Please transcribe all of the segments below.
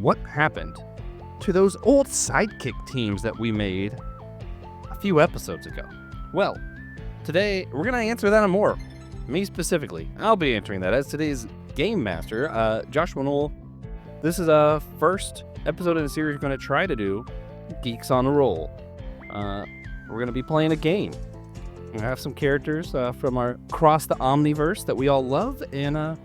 what happened to those old sidekick teams that we made a few episodes ago? Well, today we're going to answer that and more. Me specifically. I'll be answering that as today's game master, Joshua Noel. This is a first episode in a series we're going to try to do Geeks on a Roll. We're going to be playing a game. We have some characters from across the Omniverse that we all love and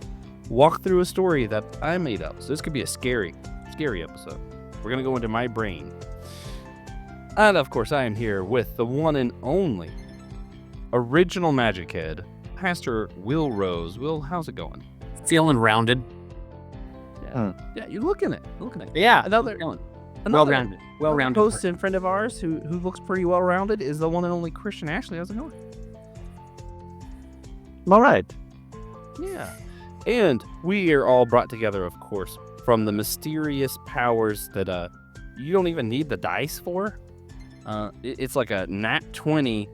walk through a story that I made up. So this could be a scary episode. We're going to go into my brain. And of course, I am here with the one and only original Magic Head, Pastor Will Rose. Will, how's it going? Feeling rounded. Yeah, you're looking at it. Yeah, Another well-rounded. Well-rounded. host and friend of ours who looks pretty well-rounded is the one and only Christian Ashley. How's it going? All right. Yeah. And we are all brought together, of course, from the mysterious powers that you don't even need the dice for. It's like a nat 20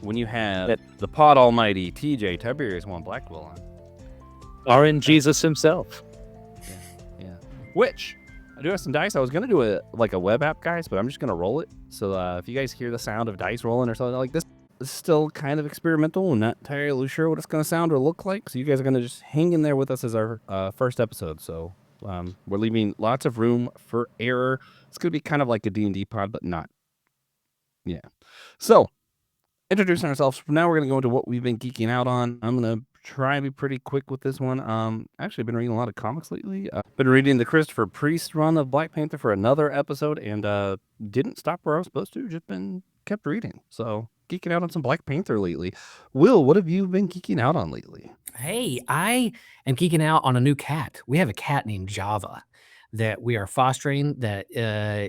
when you have the pod almighty TJ Tiberius Blackwell on. RN Jesus himself. Yeah. Which, I do have some dice. I was going to do a web app, guys, but I'm just going to roll it. So if you guys hear the sound of dice rolling or something like this, it's still kind of experimental. I'm not entirely sure what it's going to sound or look like. So you guys are going to just hang in there with us as our first episode. So we're leaving lots of room for error. It's going to be kind of like a D&D pod, but not. Yeah. So, introducing ourselves. Now we're going to go into what we've been geeking out on. I'm going to try and be pretty quick with this one. Actually, I've been reading a lot of comics lately. Been reading the Christopher Priest run of Black Panther for another episode, and didn't stop where I was supposed to. Just kept reading. So, geeking out on some Black Panther lately. Will, what have you been geeking out on lately? Hey, I am geeking out on a new cat. We have a cat named Java that we are fostering. That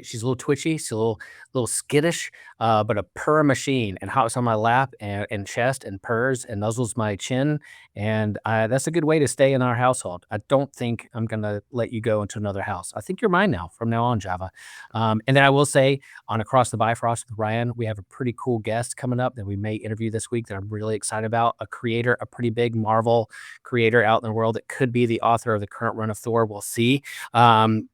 she's a little twitchy, she's a little skittish, but a purr machine, and hops on my lap and chest and purrs and nuzzles my chin, and that's a good way to stay in our household. I don't think I'm gonna let you go into another house. I think you're mine now from now on, Java. And then I will say on Across the Bifrost with Ryan, we have a pretty cool guest coming up that we may interview this week that I'm really excited about. A creator, a pretty big Marvel creator out in the world that could be the author of the current run of Thor. We'll see.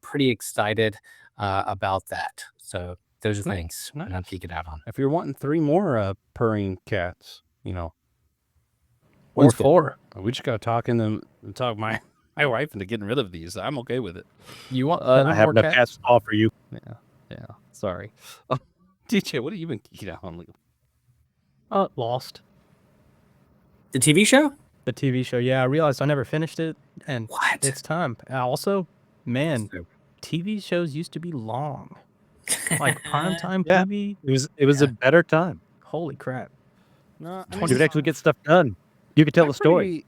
Pretty excited about that. So those are things that I'm geeking out on. If you're wanting 3 more purring cats, or 4. we just got to talk my wife into getting rid of these. I'm okay with it. You want? I have enough cats to offer you. Yeah. Sorry. DJ, what have you been geeking out on lately? Lost. The TV show? The TV show. Yeah, I realized I never finished it, and What? it's time. Also, man, TV shows used to be long. Like primetime Yeah. TV. It was a better time. Holy crap. No, You would actually get stuff done. You could tell the story.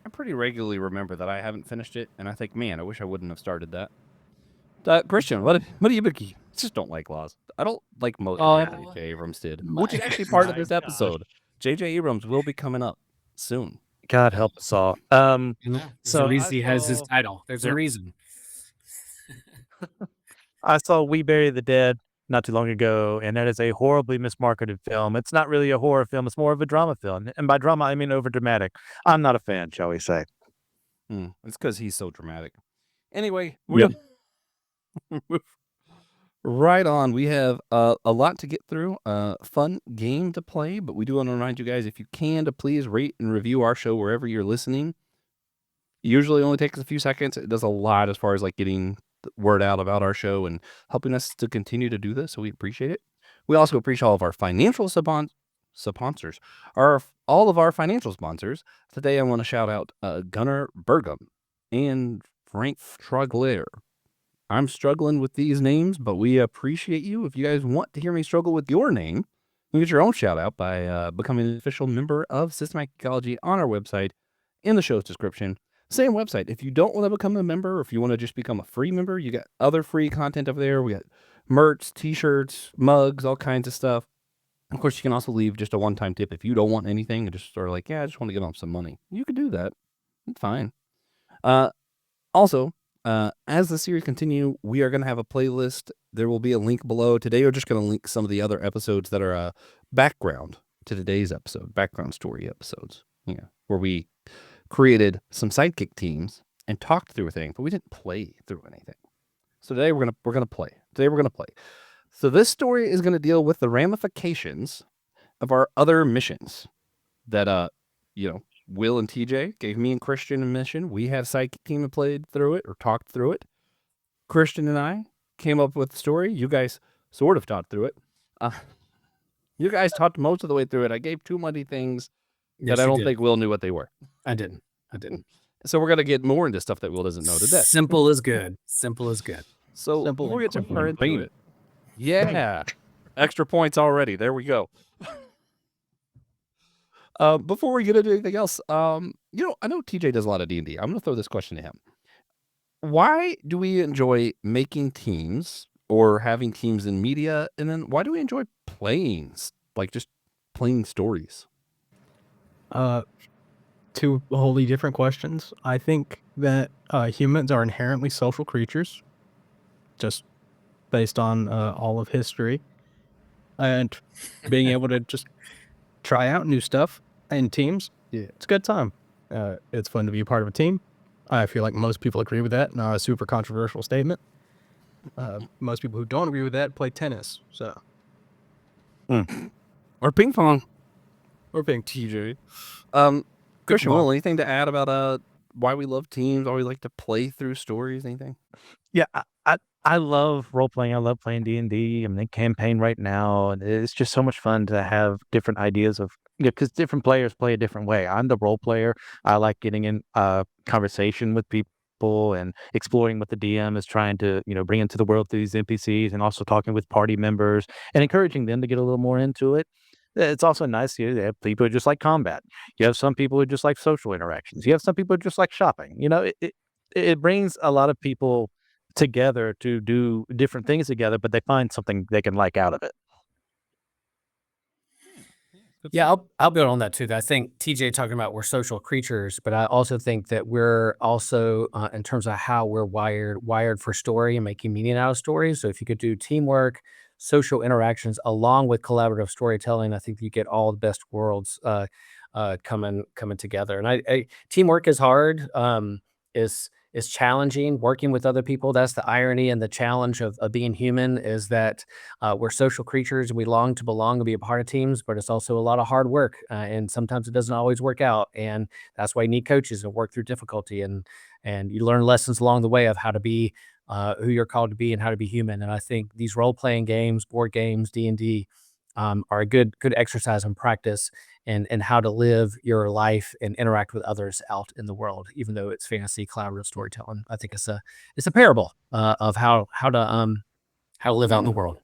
I pretty regularly remember that I haven't finished it, and I think, man, I wish I wouldn't have started that. Christian, what have you been geeking? I just don't like Lost. I don't like most of what J.J. Abrams did, which is actually part of this episode. J.J. Abrams will be coming up soon. God help us all. There's So a reason he has his saw- title. There's a reason. I saw We Bury the Dead not too long ago, and that is a horribly mismarketed film. It's not really a horror film. It's more of a drama film. And by drama, I mean over dramatic. I'm not a fan, shall we say. It's because he's so dramatic. Anyway, we're gonna move right on. We have a lot to get through. Fun game to play, but we do want to remind you guys, if you can, to please rate and review our show wherever you're listening. Usually only takes a few seconds. It does a lot as far as getting the word out about our show and helping us to continue to do this, so we appreciate it. We also appreciate all of our financial sponsors. All of our financial sponsors. Today I want to shout out Gunnar Burgum and Frank Trogler. I'm struggling with these names, but we appreciate you. If you guys want to hear me struggle with your name, you can get your own shout out by becoming an official member of Systematic Ecology on our website in the show's description. Same website. If you don't want to become a member, or if you want to just become a free member, you got other free content over there. We got merch, t-shirts, mugs, all kinds of stuff. Of course, you can also leave just a one-time tip if you don't want anything and just sort of I just want to give them some money. You could do that. It's fine. Also, as the series continue, we are going to have a playlist. There will be a link below. Today, we're just going to link some of the other episodes that are background to today's episode, background story episodes, where we created some sidekick teams and talked through a thing, but we didn't play through anything. So today we're gonna play. So this story is gonna deal with the ramifications of our other missions that Will and TJ gave me and Christian a mission. We have sidekick team that played through it or talked through it. Christian and I came up with the story. You guys sort of talked through it. You guys talked most of the way through it. I gave too many things that I don't think Will knew what they were. I didn't. So we're gonna get more into stuff that Will doesn't know today. Simple is good. Simple is good. So Simple before we and get simple far and into it, yeah, extra points already. There we go. Before we get into anything else, I know TJ does a lot of D&D. I'm gonna throw this question to him. Why do we enjoy making teams or having teams in media, and then why do we enjoy playing, like just playing stories? Two wholly different questions. I think that humans are inherently social creatures, just based on all of history, and being able to just try out new stuff in teams. Yeah, it's a good time. It's fun to be a part of a team. I feel like most people agree with that. Not a super controversial statement. Most people who don't agree with that play tennis. So, Or ping pong. or ping. TJ. Christian, Will, anything to add about why we love teams, why we like to play through stories, anything? Yeah, I love role playing. I love playing D&D. I'm in campaign right now, and it's just so much fun to have different ideas of because different players play a different way. I'm the role player. I like getting in conversation with people and exploring what the DM is trying to bring into the world through these NPCs, and also talking with party members and encouraging them to get a little more into it. It's also nice to have people who just like combat. You have some people who just like social interactions. You have some people who just like shopping. It brings a lot of people together to do different things together, but they find something they can like out of it. Yeah, I'll build on that too. I think TJ talking about we're social creatures, but I also think that we're also in terms of how we're wired for story and making meaning out of stories. So if you could do teamwork, social interactions along with collaborative storytelling, I think you get all the best worlds coming together. And teamwork is hard. Is challenging working with other people. That's the irony and the challenge of being human is that we're social creatures. We long to belong and be a part of teams, but it's also a lot of hard work. And sometimes it doesn't always work out. And that's why you need coaches and work through difficulty. And you learn lessons along the way of how to be who you're called to be and how to be human. And I think these role-playing games, board games, D&D are a good exercise and practice and how to live your life and interact with others out in the world, even though it's fantasy collaborative storytelling. I think it's a parable of how to live out in the world,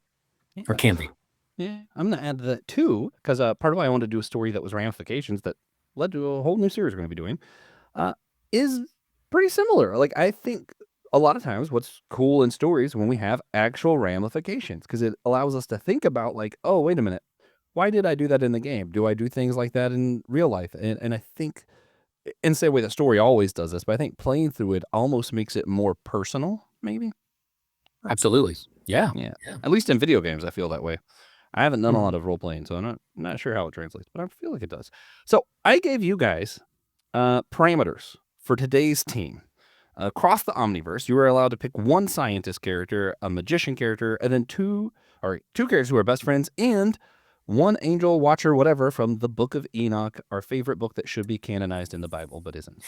or can be. Yeah, I'm gonna add to that too, because part of why I wanted to do a story that was ramifications that led to a whole new series we're gonna be doing, is pretty similar. Like I think a lot of times what's cool in stories when we have actual ramifications, because it allows us to think about like, oh, wait a minute. Why did I do that in the game? Do I do things like that in real life? And I think, in the same way the story always does this, but I think playing through it almost makes it more personal, maybe? Absolutely. Yeah. Yeah. At least in video games, I feel that way. I haven't done a lot of role-playing, so I'm not sure how it translates, but I feel like it does. So I gave you guys parameters for today's team. Across the Omniverse, you are allowed to pick one scientist character, a magician character, and then two characters who are best friends, and one angel, watcher, whatever, from the Book of Enoch, our favorite book that should be canonized in the Bible, but isn't.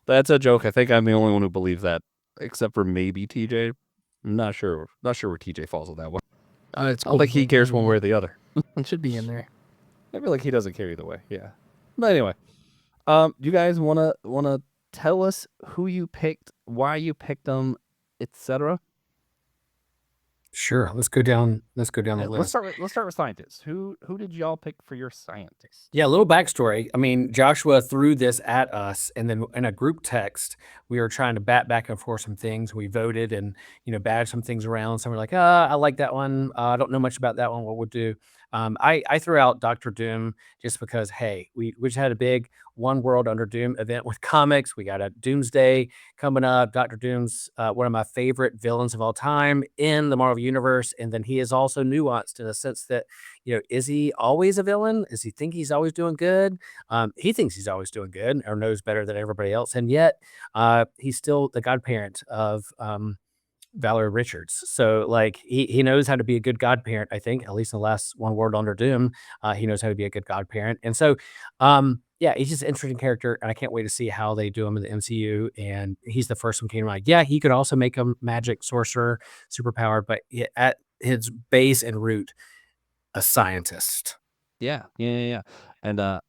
That's a joke. I think I'm the only one who believes that, except for maybe TJ. I'm not sure where TJ falls with that one. It's I don't think he cares one way or the other. It should be in there. I feel like he doesn't care either way. Yeah. But anyway, do you guys wanna tell us who you picked, why you picked them, etc.? Sure. Let's go down the Let's list. start with scientists. Who did y'all pick for your scientists? Yeah, a little backstory. I mean, Joshua threw this at us, and then in a group text, we were trying to bat back and forth some things. We voted and badged some things around. Some were like, I like that one. I don't know much about that one. What we'll do? I threw out Dr. Doom just because, hey, we just had a big One World Under Doom event with comics. We got a Doomsday coming up. Dr. Doom's one of my favorite villains of all time in the Marvel Universe. And then he is also nuanced in a sense that, is he always a villain? Does he think he's always doing good? He thinks he's always doing good or knows better than everybody else. And yet he's still the godparent of Valerie Richards. So like he knows how to be a good godparent, I think, at least in the last One World Under Doom. He knows how to be a good godparent. And so yeah, he's just an interesting character, and I can't wait to see how they do him in the MCU. And he's the first one came to mind. Yeah, he could also make a magic sorcerer, superpowered, but at his base and root, a scientist. Yeah. And I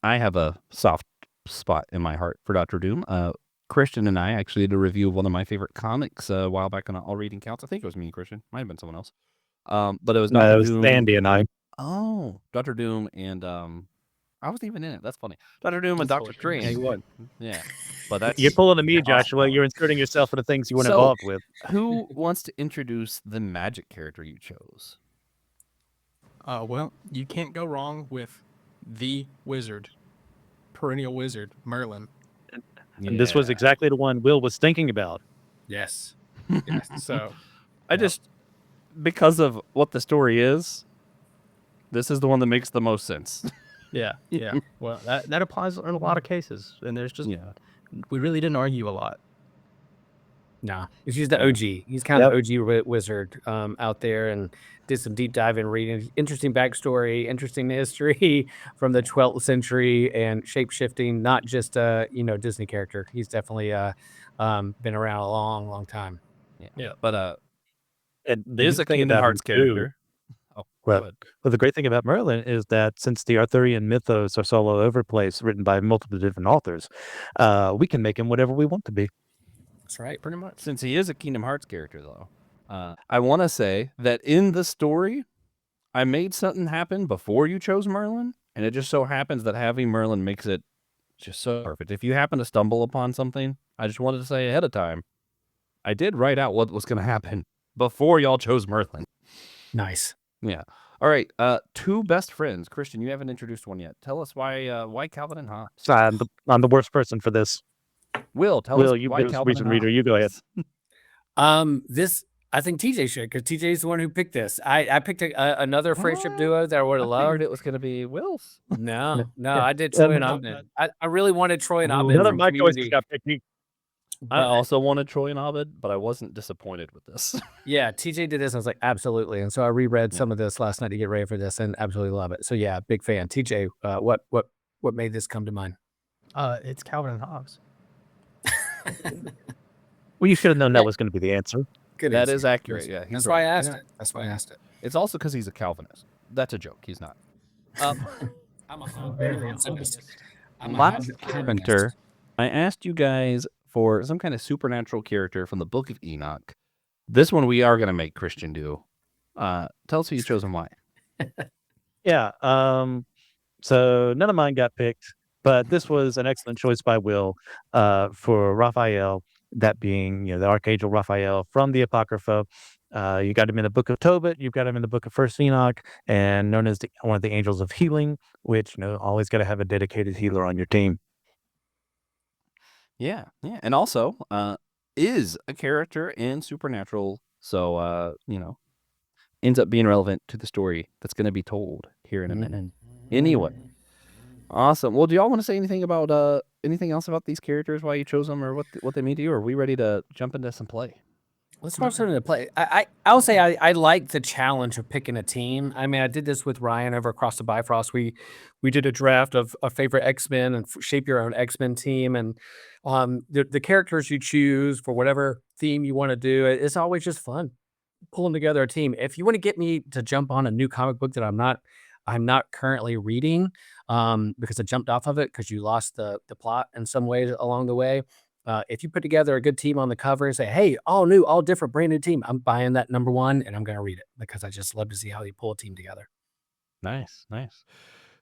have a soft spot in my heart for Dr. Doom. Christian and I actually did a review of one of my favorite comics a while back on All Reading Counts. I think it was me and Christian. Might have been someone else. But it was No, Dr. it was Doom. Andy and I. Oh, Dr. Doom and I wasn't even in it. That's funny. Dr. Doom and Dr. Strange. Yeah, you would. Yeah. But that's You're pulling to me, awesome. Joshua. You're inserting yourself into things you weren't So- involved with. Who wants to introduce the magic character you chose? Well, you can't go wrong with the wizard, perennial wizard, Merlin. And this was exactly the one Will was thinking about. Yes. So I just, because of what the story is, this is the one that makes the most sense. yeah. Well, that applies in a lot of cases, and there's just Yeah. we really didn't argue a lot. No, he's the OG. He's kind of the OG wizard out there, and did some deep dive in reading. Interesting backstory, interesting history from the 12th century, and shape-shifting, not just a Disney character. He's definitely been around a long, long time. Yeah. But And the is good a thing Kingdom about Hearts him, too- character. Oh, Well, go ahead. Well, the great thing about Merlin is that since the Arthurian mythos are so all over the place, written by multiple different authors, we can make him whatever we want to be. That's right, pretty much. Since he is a Kingdom Hearts character, though, I want to say that in the story, I made something happen before you chose Merlin, and it just so happens that having Merlin makes it just so perfect. If you happen to stumble upon something, I just wanted to say ahead of time, I did write out what was going to happen before y'all chose Merlin. Nice. Yeah. All right. Two best friends. Christian, you haven't introduced one yet. Tell us why Calvin and Hobbes. So I'm the worst person for this. Will, tell Will, us you've why been a Calvin recent and reader. You go ahead. This I think TJ should, because TJ is the one who picked this. I picked another friendship duo that I would have I figured loved. it was going to be Will's. No, Yeah. I did Troy and no, Abed. I really wanted Troy and Abed. None of from my choices Community, got picked. I but also wanted Troy and Abed, but I wasn't disappointed with this. yeah, TJ did this. And I was like, absolutely. And so I reread Yeah. some of this last night to get ready for this, and absolutely love it. So yeah, big fan. TJ, what made this come to mind? It's Calvin and Hobbes. Well, you should have known that was going to be the answer. Good That answer. is accurate. Yeah, he's That's right. why I asked it. That's why I asked it. It's also because he's a Calvinist. That's a joke. He's not. I'm a Calvinist. I'm a Last Calvinist. winter, I asked you guys for some kind of supernatural character from the Book of Enoch. This one we are going to make Christian do. Tell us who you chose and why. Yeah. So none of mine got picked, but this was an excellent choice by Will for Raphael, that being the Archangel Raphael from the Apocrypha. You got him in the Book of Tobit, you've got him in the Book of First Enoch, and known as one of the angels of healing, which always got to have a dedicated healer on your team. Yeah. And also is a character in Supernatural, so, ends up being relevant to the story that's going to be told here in a minute. Anyway. Awesome. Well, do y'all want to say anything about anything else about these characters, why you chose them, or what they mean to you? Or are we ready to jump into some play? Let's start something to play. I'll say I like the challenge of picking a team. I mean, I did this with Ryan over across the Bifrost. We did a draft of a favorite X-Men and shape your own X-Men team. And the characters you choose for whatever theme you want to do, it's always just fun pulling together a team. If you want to get me to jump on a new comic book that I'm not currently reading, because I jumped off of it because you lost the plot in some ways along the way. If you put together a good team on the cover and say, hey, all new, all different, brand new team, I'm buying that number one and I'm going to read it because I just love to see how you pull a team together. Nice.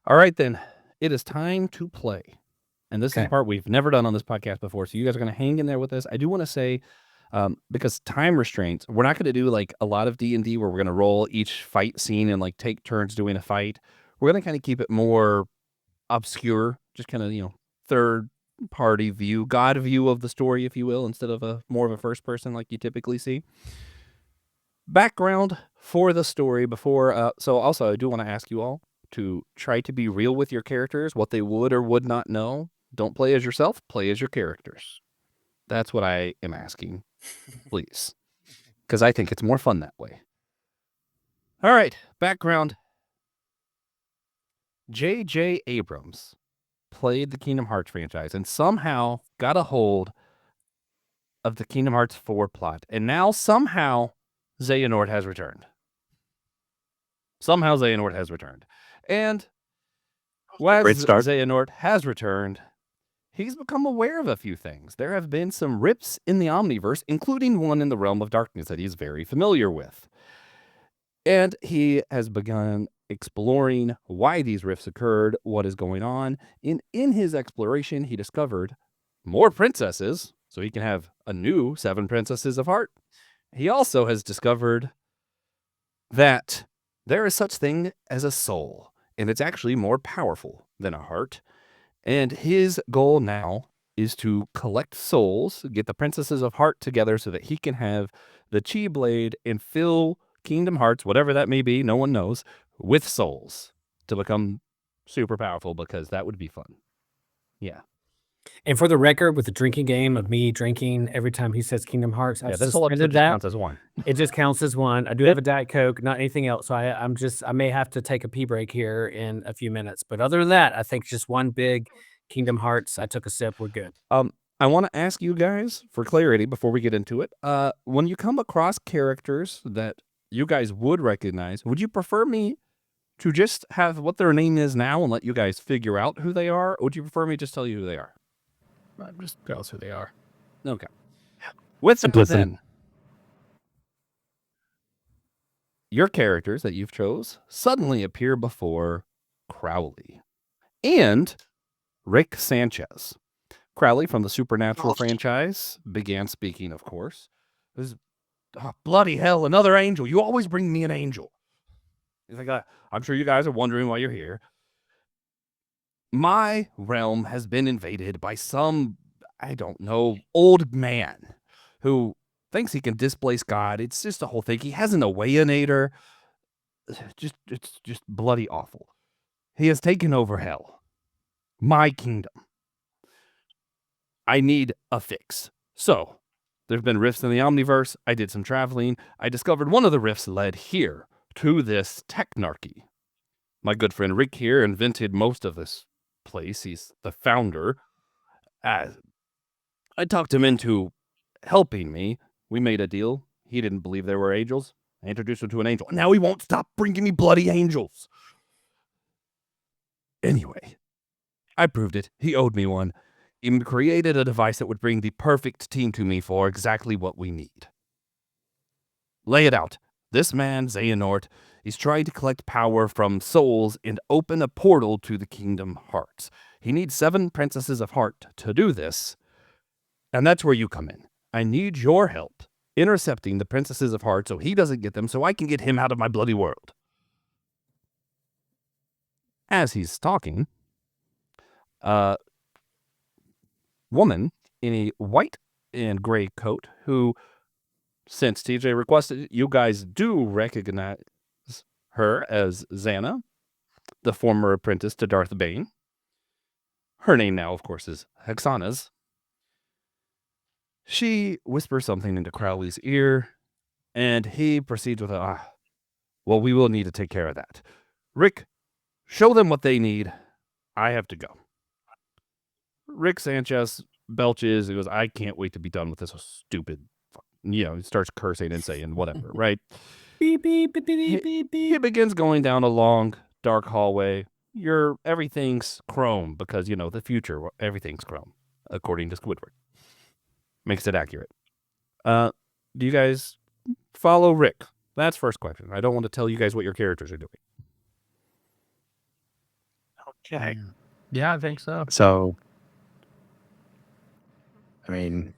All right, then. It is time to play. And this is Okay. the part we've never done on this podcast before, so you guys are going to hang in there with us. I do want to say because time restraints. We're not going to do like a lot of D&D where we're going to roll each fight scene and like take turns doing a fight. We're going to kind of keep it more obscure, just kind of, third party view, God view of the story, if you will, instead of more of a first person like you typically see. Background for the story before. So also I do want to ask you all to try to be real with your characters, what they would or would not know. Don't play as yourself, play as your characters. That's what I am asking, please. Because I think it's more fun that way. All right, background. J.J. Abrams played the Kingdom Hearts franchise and somehow got a hold of the Kingdom Hearts 4 plot. And now somehow Xehanort has returned. And Great as start. Xehanort has returned, he's become aware of a few things. There have been some rips in the Omniverse, including one in the realm of darkness that he's very familiar with. And he has begun exploring why these rifts occurred, what is going on. In his exploration, he discovered more princesses, so he can have a new 7 princesses of heart. He also has discovered that there is such thing as a soul, and it's actually more powerful than a heart. And his goal now is to collect souls, get the princesses of heart together so that he can have the Chi Blade and fill Kingdom Hearts, whatever that may be, no one knows, with souls to become super powerful, because that would be fun. Yeah. And for the record, with the drinking game of me drinking every time he says Kingdom Hearts, I've This whole episode suspended just that. counts as one. It just counts as one. I do have a Diet Coke, not anything else. So I may have to take a pee break here in a few minutes. But other than that, I think just one big Kingdom Hearts. I took a sip. We're good. I want to ask you guys for clarity before we get into it. When you come across characters that you guys would recognize, would you prefer me to just have what their name is now and let you guys figure out who they are? Or would you prefer me just tell you who they are? Just tell us who they are. Okay. With that, Simplicity. then, your characters that you've chose suddenly appear before Crowley and Rick Sanchez. Crowley from the Supernatural franchise began speaking, of course. Bloody hell, another angel. You always bring me an angel. He's like, I'm sure you guys are wondering why you're here. My realm has been invaded by some, I don't know, old man who thinks he can displace God. It's just a whole thing. He has an Awayanator. It's just bloody awful. He has taken over hell. My kingdom. I need a fix. So, there have been rifts in the Omniverse. I did some traveling. I discovered one of the rifts led here to this technarchy. My good friend Rick here invented most of this place. He's the founder. I talked him into helping me. We made a deal. He didn't believe there were angels. I introduced him to an angel. Now he won't stop bringing me bloody angels. Anyway, I proved it. He owed me one. He created a device that would bring the perfect team to me for exactly what we need. Lay it out. This man, Xehanort, he's trying to collect power from souls and open a portal to the Kingdom Hearts. He needs 7 princesses of heart to do this, and that's where you come in. I need your help intercepting the princesses of heart so he doesn't get them, so I can get him out of my bloody world. As he's talking, woman in a white and gray coat who, since TJ requested it, you guys do recognize her as Xana, the former apprentice to Darth Bane. Her name now, of course, is Hexana's. She whispers something into Crowley's ear, and he proceeds with well, we will need to take care of that. Rick, show them what they need. I have to go. Rick Sanchez belches. He goes, I can't wait to be done with this stupid. He starts cursing and saying whatever, right? Beep, beep, beep, beep, beep, He beep. begins going down a long, dark hallway. Everything's chrome because, the future, everything's chrome, according to Squidward. Makes it accurate. Do you guys follow Rick? That's first question. I don't want to tell you guys what your characters are doing. Okay. Yeah, I think so. So, I mean,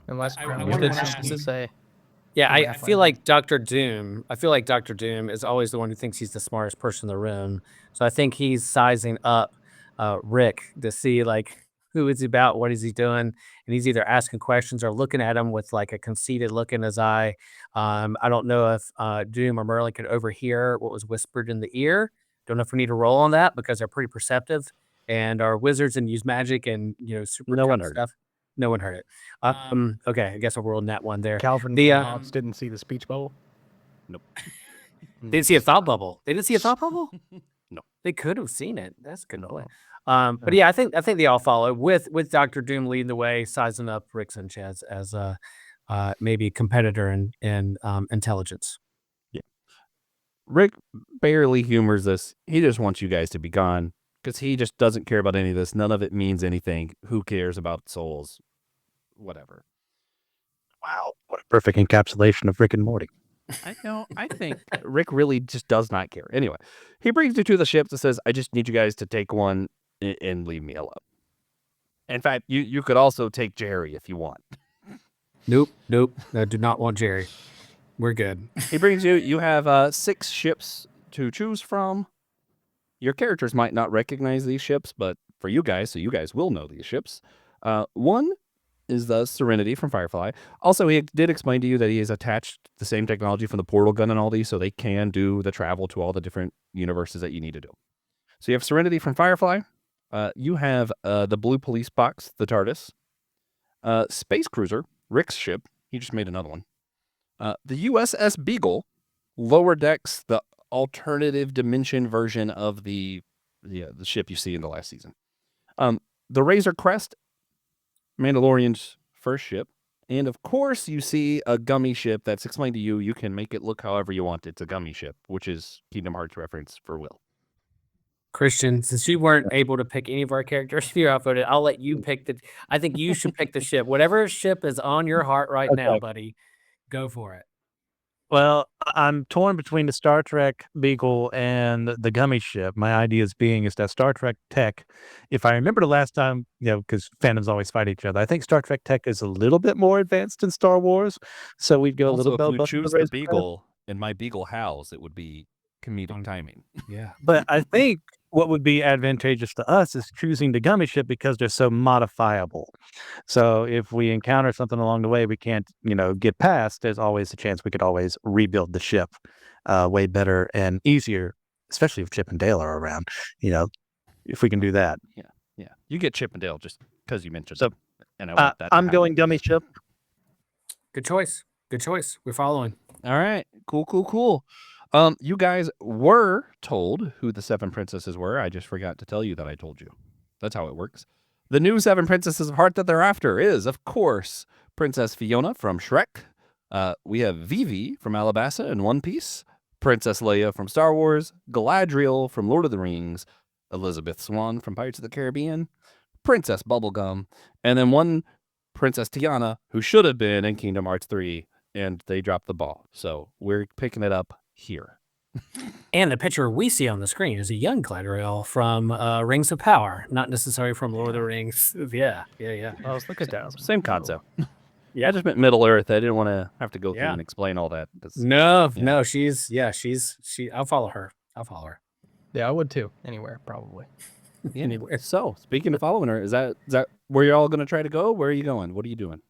Unless I Grim wonder did what something to happens. say. Yeah, He might I find feel out. like Dr. Doom. I feel like Dr. Doom is always the one who thinks he's the smartest person in the room. So I think he's sizing up Rick to see like who is he about, what is he doing, and he's either asking questions or looking at him with like a conceited look in his eye. I don't know if Doom or Merlin could overhear what was whispered in the ear. Don't know if we need to roll on that because they're pretty perceptive and are wizards and use magic and super No one tough heard it. stuff. No one heard it. Okay, I guess I'll roll on that one there. Calvin The and Hobbes didn't see the speech bubble. Nope. Didn't see a thought bubble. They didn't see a thought bubble? No. They could have seen it. That's a good No. point. But yeah, I think they all follow with Dr. Doom leading the way, sizing up Rick Sanchez as maybe a competitor in intelligence. Rick barely humors this. He just wants you guys to be gone because he just doesn't care about any of this. None of it means anything. Who cares about souls? Whatever. Wow, what a perfect encapsulation of Rick and Morty. I know. I think Rick really just does not care. Anyway, he brings you to the ship and says, I just need you guys to take one and leave me alone. In fact, you could also take Jerry if you want. Nope. I do not want Jerry. We're good. He brings you have 6 ships to choose from. Your characters might not recognize these ships, but for you guys, so you guys will know these ships. One is the Serenity from Firefly. Also, he did explain to you that he has attached the same technology from the portal gun and all these, so they can do the travel to all the different universes that you need to do. So you have Serenity from Firefly. You have the Blue Police Box, the TARDIS. Space Cruiser, Rick's ship. He just made another one. The USS Beagle, lower decks, the alternative dimension version of the ship you see in the last season. The Razor Crest, Mandalorian's first ship. And of course, you see a gummy ship that's explained to you. You can make it look however you want. It's a gummy ship, which is Kingdom Hearts reference for Will. Christian, since you weren't able to pick any of our characters, you're outvoted. I'll let you pick I think you should pick the ship. Whatever ship is on your heart right now, buddy, go for it. Well, I'm torn between the Star Trek Beagle and the gummy ship. My ideas being is that Star Trek tech, if I remember the last time, because fandoms always fight each other, I think Star Trek tech is a little bit more advanced than Star Wars. So we'd go a little bit Also, if above you choose the the Razor Crest. Beagle and my Beagle howls, it would be comedic timing. Yeah. But I think what would be advantageous to us is choosing the gummy ship because they're so modifiable. So if we encounter something along the way we can't, get past, there's always a chance we could always rebuild the ship way better and easier, especially if Chip and Dale are around, if we can do that. Yeah. You get Chip and Dale just because you mentioned So, them. And I want that to I'm happen. going gummy ship. Good choice. We're following. All right. Cool. You guys were told who the 7 princesses were. I just forgot to tell you that I told you. That's how it works. The new 7 princesses of heart that they're after is, of course, Princess Fiona from Shrek. We have Vivi from Alabasta in One Piece. Princess Leia from Star Wars. Galadriel from Lord of the Rings. Elizabeth Swann from Pirates of the Caribbean. Princess Bubblegum. And then one Princess Tiana, who should have been in Kingdom Hearts 3, and they dropped the ball. So we're picking it up here. And the picture we see on the screen is a young Galadriel from Rings of Power, not necessarily from Lord of the Rings. Yeah. I was looking down. Same concept. Yeah. I just meant Middle Earth. I didn't want to have to go through and explain all that. No, Yeah. she's I'll follow her. Yeah, I would too. Anywhere, probably. Anyway, so speaking of following her, is that where you're all going to try to go? Where are you going? What are you doing?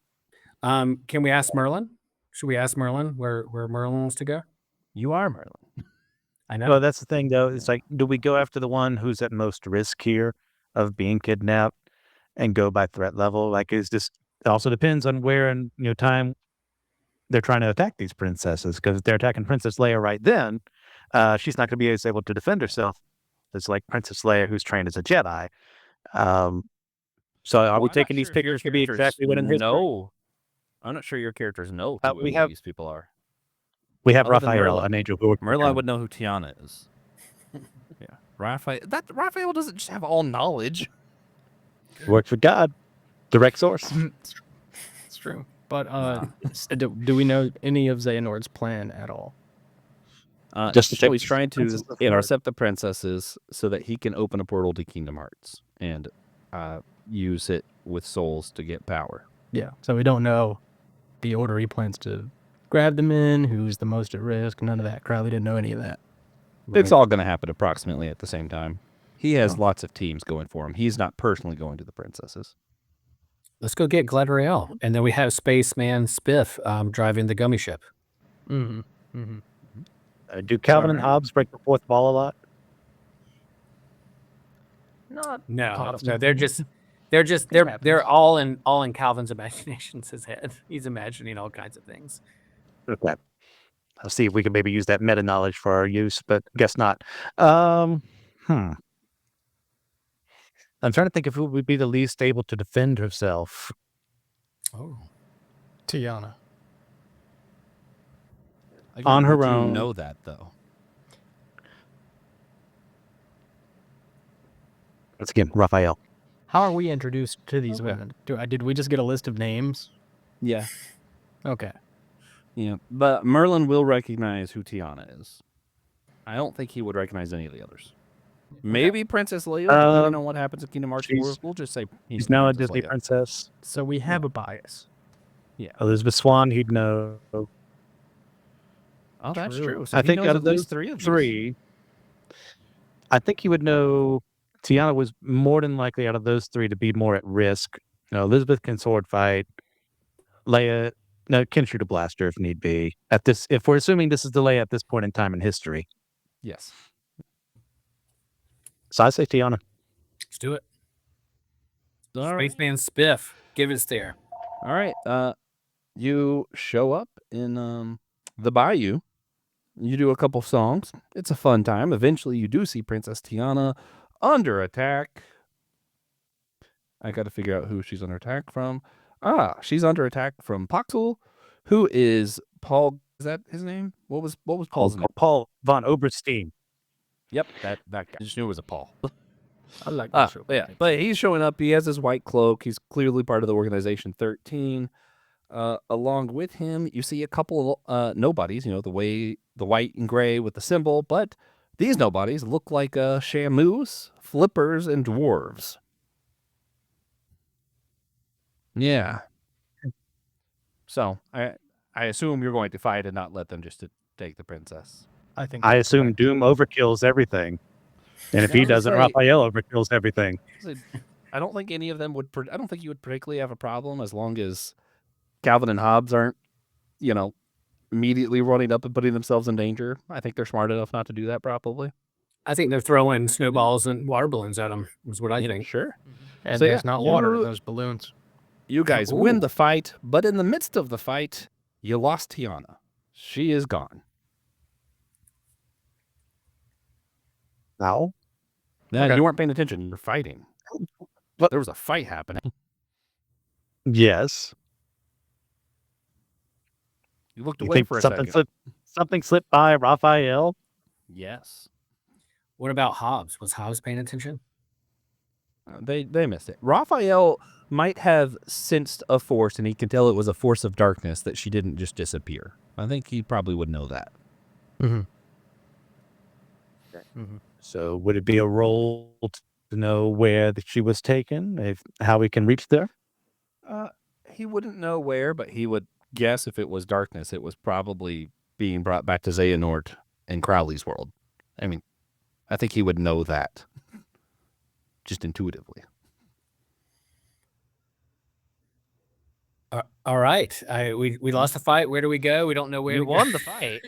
Can we ask Merlin? Should we ask Merlin where Merlin wants to go? You are Merlin. I know. Well, that's the thing, though. It's like, do we go after the one who's at most risk here of being kidnapped and go by threat level? Like, it also depends on where and time they're trying to attack these princesses. Because if they're attacking Princess Leia right then, she's not going to be as able to defend herself. It's like Princess Leia, who's trained as a Jedi. So, are we taking these pictures to be exactly what in history? No, I'm not sure your characters know who these people are. We have Other than Raphael, Merlin. an angel who Merlin would know who Tiana is. Yeah, Raphael doesn't just have all knowledge. works for God. Direct source. It's true. But do we know any of Xehanort's plan at all? Just to so check he's trying to princesses. intercept the princesses so that he can open a portal to Kingdom Hearts and use it with souls to get power. Yeah. So we don't know the order he plans to grab them in, who's the most at risk. None of that. Crowley didn't know any of that. It's all going to happen approximately at the same time. He has Oh. lots of teams going for him. He's not personally going to the princesses. Let's go get Gladriel. And then we have Spaceman Spiff driving the gummy ship. Mm-hmm. Mm-hmm. Do Calvin and Alright. Hobbes break the fourth wall a lot? Not No, constantly. they're all in Calvin's imaginations, his head. He's imagining all kinds of things. Okay. I'll see if we can maybe use that meta knowledge for our use, but guess not. I'm trying to think if who would be the least able to defend herself. Oh. Tiana. On her Would you own. know that, though? Once again, Raphael. How are we introduced to these Okay. women? Did we just get a list of names? Yeah. Okay. Yeah. But Merlin will recognize who Tiana is. I don't think he would recognize any of the others. Maybe Princess Leia, depending on what happens in Kingdom Hearts 4. We'll just say She's now a Princess Disney Leia. princess. So we have a bias. Elizabeth Swan, he'd know. Oh, that's True. true. So I he think knows out at of those least three of these. three, I think he would know Tiana was more than likely out of those three to be more at risk. Elizabeth can sword fight. Leia can shoot a blaster if need be. If we're assuming this is the Leia at this point in time in history. Yes. So I say Tiana. Let's do it. All right. Spaceman Spiff, give us there. All right. You show up in the bayou. You do a couple songs. It's a fun time. Eventually, you do see Princess Tiana under attack. I got to figure out who she's under attack from. She's under attack from Poxel, who is Paul. Is that his name? What was Paul's name? Paul von Oberstein. Yep, that guy. I just knew it was a Paul. I like that show. Yeah, but he's showing up. He has his white cloak. He's clearly part of the Organization 13. Along with him, you see a couple nobodies. You know, the white and gray with the symbol. But these nobodies look like shamus, flippers, and dwarves. Yeah. So I assume you're going to fight and not let them just to take the princess. I assume Doom overkills everything. And if Yeah, I he was gonna doesn't, say- Raphael overkills everything. I don't think any of them would. I don't think you would particularly have a problem as long as Calvin and Hobbes aren't, immediately running up and putting themselves in danger. I think they're smart enough not to do that. Probably. I think they're throwing snowballs and water balloons at them, is what I think. Sure. And So, there's yeah, not water in you- those balloons. You guys win the fight, but in the midst of the fight, you lost Tiana. She is gone. Now? Then Okay. you weren't paying attention. You're fighting. What? There was a fight happening. Yes. You looked You away think for a something second. something slipped by Raphael? Yes. What about Hobbes? Was Hobbes paying attention? They missed it. Raphael might have sensed a force, and he can tell it was a force of darkness that she didn't just disappear. I think he probably would know that. Mm-hmm. So would it be a roll to know where she was taken? How we can reach there? He wouldn't know where, but he would guess if it was darkness, it was probably being brought back to Xehanort in Crowley's world. I mean, I think he would know that just intuitively. All right. We lost the fight. Where do we go? We don't know where You to go. won the fight.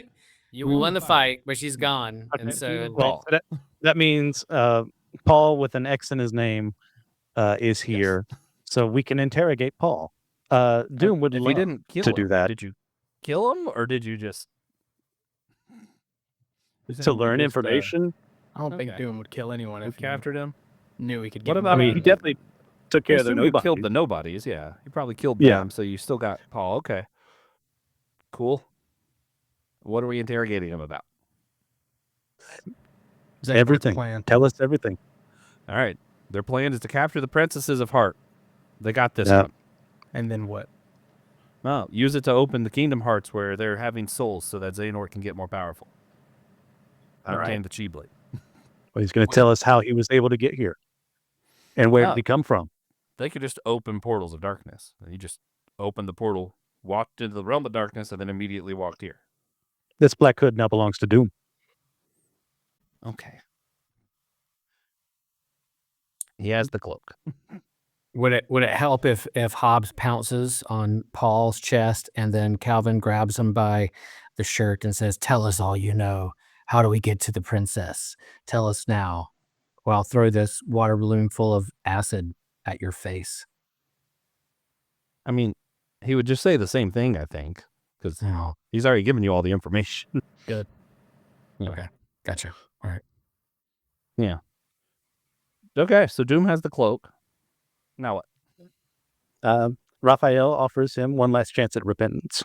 We won the fight, but she's gone. And Okay. so Well, So that means Paul with an X in his name is here, so we can interrogate Paul. Doom would if love you didn't kill to him, do that. did you kill him or did you just To learn information. I don't think Okay. Doom would kill anyone You if he captured him? knew he could What get about- I mean, he definitely took care I of the assume you nobody. killed the nobodies, yeah. You probably killed Yeah. them, so you still got Paul. Okay. Cool. What are we interrogating him about? Everything. plan. Tell us everything. All right. Their plan is to capture the princesses of Heart. They got this Yeah. one. And then what? No, use it to open the Kingdom Hearts where they're having souls so that Xehanort can get more powerful. All right. Obtain the Chi Blade. Well, he's going to tell us how he was able to get here, and where Oh. did he come from. They could just open portals of darkness. You just open the portal walked into the realm of darkness, and then immediately walked here. This Black Hood now belongs to Doom. Okay. He has the cloak. Would it help if Hobbes pounces on Paul's chest and then Calvin grabs him by the shirt and says, "Tell us all you know. How do we get to the princess? Tell us now. Or I'll throw this water balloon full of acid at your face." I mean, he would just say the same thing, I think, because Oh, he's already given you all the information. Good. okay. Gotcha. All right. Yeah. Okay, so Doom has the cloak. Now what? Raphael offers him one last chance at repentance.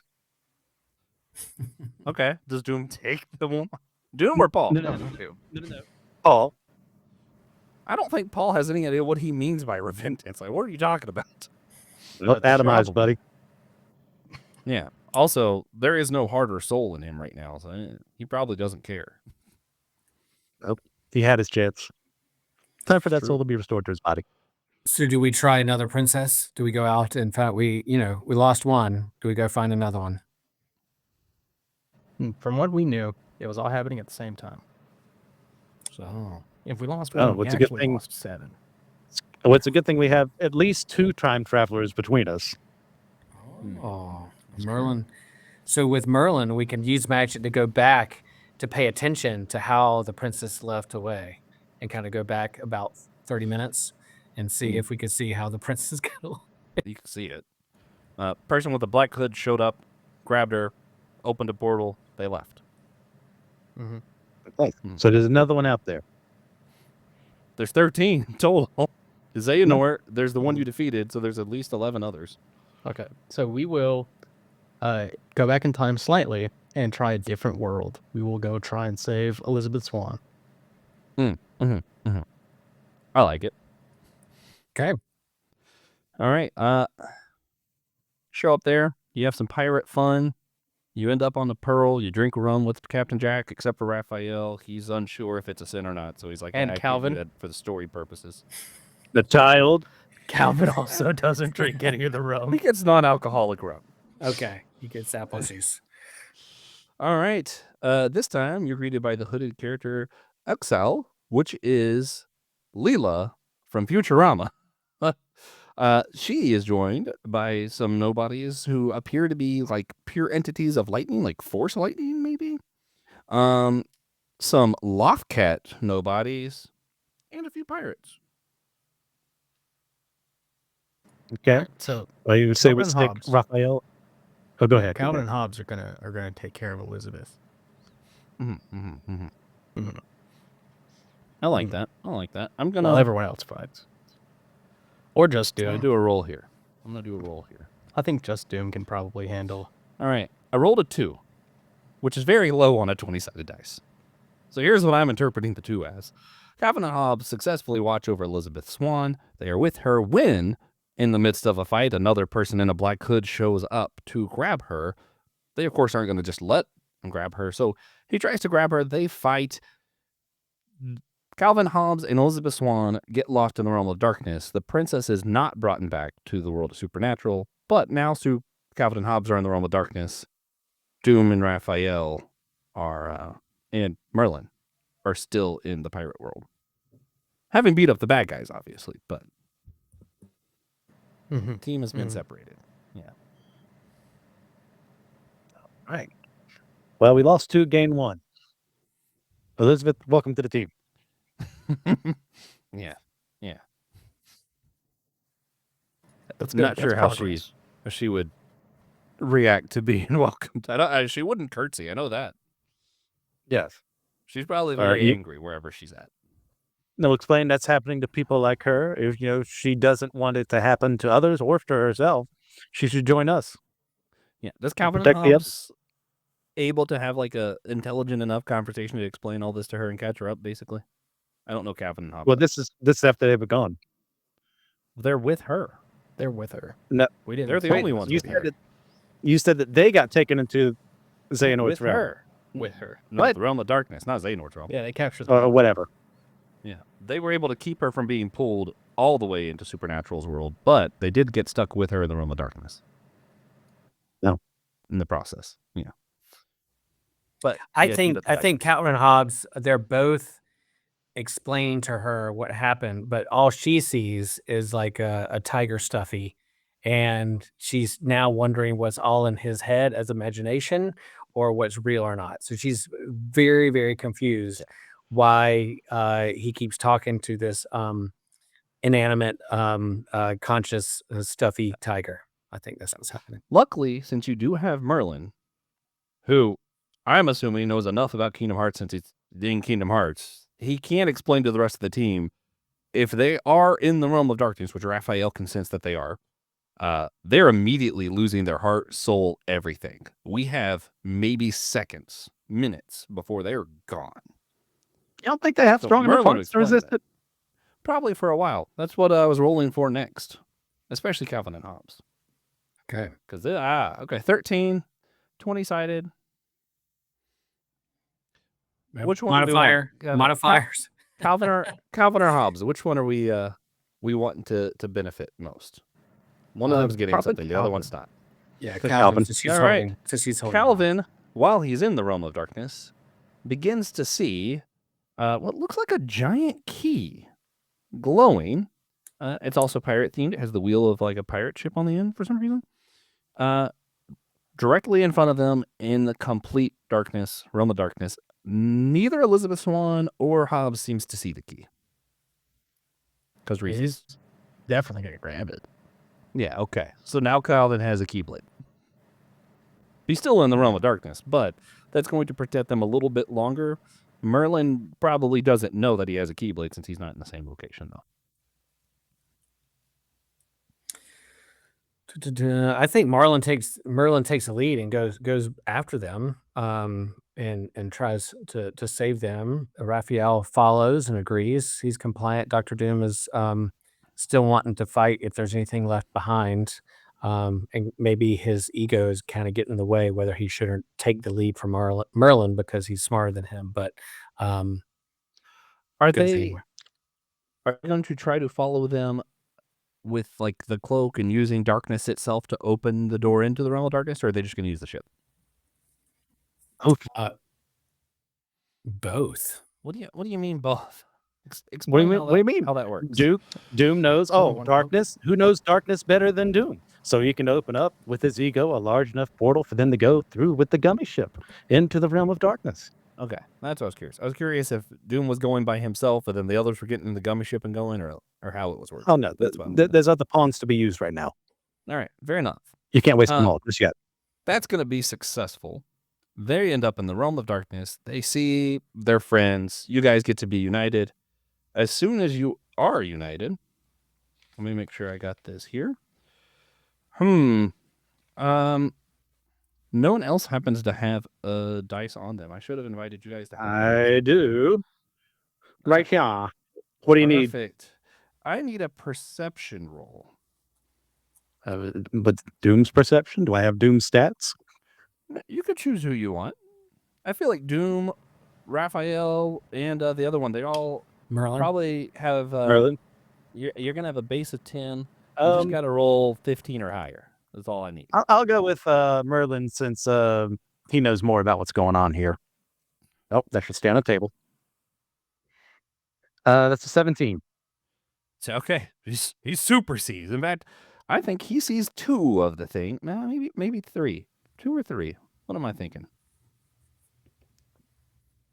Okay. Does Doom take the one? Doom or Paul? No. Doom. Paul, I don't think Paul has any idea what he means by repentance. Like, what are you talking about? not That's atomized, probably- buddy. Yeah. Also, there is no heart or soul in him right now, so he probably doesn't care. He had his chance. Time for that True. soul to be restored to his body. So do we try another princess? Do we go out? In fact, we lost one. Do we go find another one? From what we knew, it was all happening at the same time. So If we lost Oh, one, we it's a good actually thing- lost 7. Well, it's a good thing we have at least 2 time travelers between us. Oh, Merlin. So with Merlin, we can use magic to go back to pay attention to how the princess left away and kind of go back about 30 minutes and see if we could see how the princess got away. You can see it. Person with the black hood showed up, grabbed her, opened a portal, they left. So there's another one out there. There's 13 total. Xehanort, there's the one you defeated, so there's at least 11 others. Okay. So we will go back in time slightly and try a different world. We will go try and save Elizabeth Swan. I like it. Okay. All right. Show up there. You have some pirate fun. You end up on the Pearl. You drink rum with Captain Jack, except for Raphael. He's unsure if it's a sin or not, so he's like, And "I can do Calvin. that for the story purposes." The child. Calvin also doesn't drink any of the I rum. think it's non-alcoholic rum. Okay. He gets apple juice. All right. This time you're greeted by the hooded character Excel, which is Leela from Futurama. She is joined by some nobodies who appear to be like pure entities of lightning, like force lightning, maybe. Some Lothcat nobodies, and a few pirates. Okay. So Well, you say we Calvin stick Hobbes. Raphael. Oh, go ahead. Calvin and Hobbes are gonna take care of Elizabeth. I like that. I like that. I'm gonna Well, everyone else fights. Or just I'm gonna Doom. do a roll here. I think just Doom can probably handle. All right. I rolled a 2, which is very low on a 20-sided dice. So here's what I'm interpreting the 2 as. Calvin and Hobbes successfully watch over Elizabeth Swan. They are with her when, in the midst of a fight, another person in a black hood shows up to grab her. They, of course, aren't going to just let him grab her. So he tries to grab her. They fight. Calvin Hobbes and Elizabeth Swan get lost in the realm of darkness. The princess is not brought back to the world of supernatural, but now Calvin and Hobbes are in the realm of darkness. Doom and Raphael are, and Merlin are still in the pirate world. Having beat up the bad guys, obviously, but the team has been separated. Yeah. Right. Well, we lost 2, gained 1. Elizabeth, welcome to the team. Yeah. That's I'm not sure how she would react to being welcomed. She wouldn't curtsy. I know that. Yes. She's probably very you- angry wherever she's at. No, explain that's happening to people like her. If she doesn't want it to happen to others or to herself, she should join us. Yeah. Does Calvin and Protect the Hobbes able to have like a intelligent enough conversation to explain all this to her and catch her up? Basically, I don't know Calvin and Hobbes. Well, this is after they've gone. They're with her. They're with her. No, We didn't. They're the say only it ones was You with with her. said that. You said that they got taken into Xehanort's with realm. her. With her. No, What? the realm of darkness, not Xehanort's realm. Yeah, they captured the Or whatever. Yeah. They were able to keep her from being pulled all the way into Supernatural's world, but they did get stuck with her in the realm of darkness. No. in the process. Yeah. But I yeah, think Calvin and Hobbes, they're both explaining to her what happened, but all she sees is like a tiger stuffy, and she's now wondering what's all in his head as imagination or what's real or not. So she's very, very confused why he keeps talking to this inanimate, conscious, stuffy tiger. I think that's what's happening. Luckily, since you do have Merlin, who I'm assuming knows enough about Kingdom Hearts since he's in Kingdom Hearts, he can explain to the rest of the team if they are in the realm of darkness, which Raphael can sense that they are, they're immediately losing their heart, soul, everything. We have maybe seconds, minutes before they're gone. You don't think they have So strong enough Merlin hearts to explained resist that. it? Probably for a while. That's what I was rolling for next, especially Calvin and Hobbes. Okay. Because, okay, 13, 20-sided. Which one do we want? Modifiers. Calvin or Hobbes? Which one are we wanting to benefit most? One of them's getting probably something, the other one's not. Yeah, Calvin. Since All right. he's holding Calvin, while he's in the realm of darkness, begins to see what looks like a giant key glowing. It's also pirate themed. It has the wheel of like a pirate ship on the end for some reason. Directly in front of them in the complete darkness, realm of darkness, neither Elizabeth Swan or Hobbes seems to see the key. Because reasons. He's definitely gonna grab it. Yeah, okay. So now Calvin has a keyblade. He's still in the realm of darkness, but that's going to protect them a little bit longer. Merlin probably doesn't know that he has a keyblade since he's not in the same location, though. I think Merlin takes the lead and goes after them, and tries to save them. Raphael follows and agrees. He's compliant. Dr. Doom is still wanting to fight if there's anything left behind, and maybe his ego is kind of getting in the way. Whether he shouldn't take the lead from Merlin because he's smarter than him, but Are they going to try to follow them with like the cloak and using darkness itself to open the door into the realm of darkness, or are they just going to use the ship? Both. What do you mean both? What do Explain you mean? how that works. Doom knows. Oh, Darkness. Who knows darkness better than Doom? So he can open up with his ego a large enough portal for them to go through with the gummy ship into the realm of darkness. Okay, that's what I was curious. I was curious if Doom was going by himself, and then the others were getting in the gummy ship and going, or how it was working. Oh no, there's other pawns to be used right now. All right, fair enough. You can't waste them all just yet. That's going to be successful. They end up in the realm of darkness. They see their friends. You guys get to be united. As soon as you are united, let me make sure I got this here. No one else happens to have a dice on them. I should have invited you guys to have I do. Right here. What do you need? Perfect. I need a perception roll. But Doom's perception? Do I have Doom stats? You could choose who you want. I feel like Doom, Raphael, and the other one, they all Merlin probably have... Merlin? You're going to have a base of 10. You just got to roll 15 or higher. That's all I need. I'll go with Merlin since he knows more about what's going on here. Oh, that should stay on the table. That's a 17. So, okay, he super sees. In fact, I think he sees 2 of the thing. No, maybe 3. 2 or 3. What am I thinking?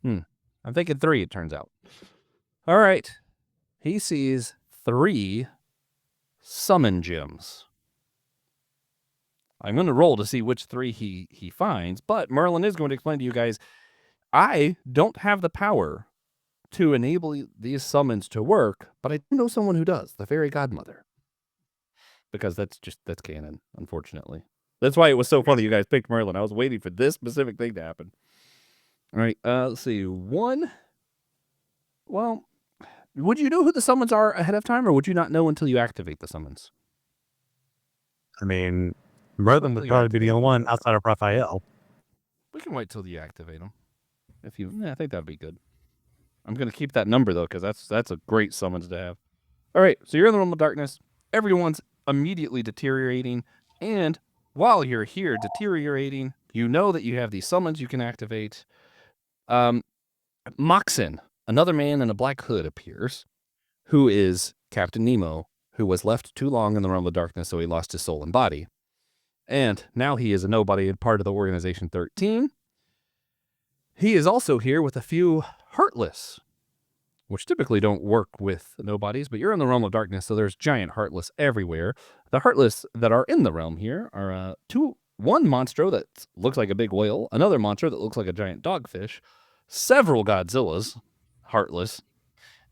I'm thinking 3, it turns out. All right. He sees 3 summon gems. I'm going to roll to see which 3 he finds, but Merlin is going to explain to you guys, I don't have the power to enable these summons to work, but I do know someone who does, the fairy godmother. Because that's canon, unfortunately. That's why it was so funny you guys picked Merlin. I was waiting for this specific thing to happen. All right, let's see. 1. Well, would you know who the summons are ahead of time, or would you not know until you activate the summons? I mean, Merlin would probably be the only one outside of Raphael. We can wait till you activate them. I think that'd be good. I'm going to keep that number, though, because that's a great summons to have. All right, so you're in the realm of darkness. Everyone's immediately deteriorating, and while you're here deteriorating, you know that you have these summons you can activate. Moxin, another man in a black hood, appears, who is Captain Nemo, who was left too long in the realm of darkness, so he lost his soul and body. And now he is a nobody and part of the Organization 13. He is also here with a few Heartless, which typically don't work with nobodies, but you're in the realm of darkness, so there's giant Heartless everywhere. The Heartless that are in the realm here are one monstro that looks like a big whale, another monstro that looks like a giant dogfish, several Godzillas, Heartless,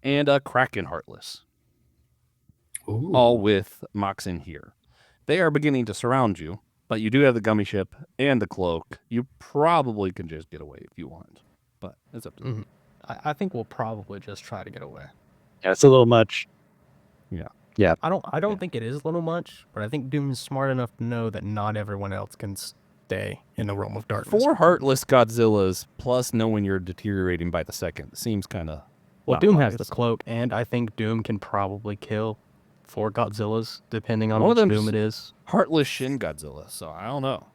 and a Kraken Heartless. Ooh. All with Moxin here. They are beginning to surround you, but you do have the gummy ship and the cloak. You probably can just get away if you want, but it's up to you. I think we'll probably just try to get away. Yeah, it's a little much. I don't think it is a little much, but I think Doom is smart enough to know that not everyone else can stay in the realm of darkness. 4 Heartless Godzillas plus knowing you're deteriorating by the second seems kind of... Well, Doom has the cloak, and I think Doom can probably kill 4 Godzillas, depending on One of which them's Doom it is. Heartless Shin Godzilla, so I don't know.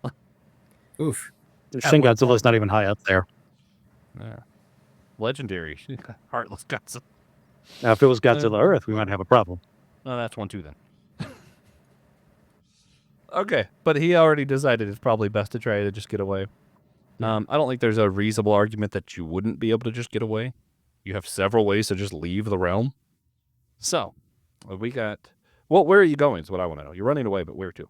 Oof. Shin Godzilla's not even high up there. Yeah. Legendary Heartless Godzilla. Now, if it was Godzilla Earth, we might have a problem. No, that's one too then. Okay, but he already decided it's probably best to try to just get away. I don't think there's a reasonable argument that you wouldn't be able to just get away. You have several ways to just leave the realm. So, we got... Well, where are you going is what I want to know. You're running away, but where to?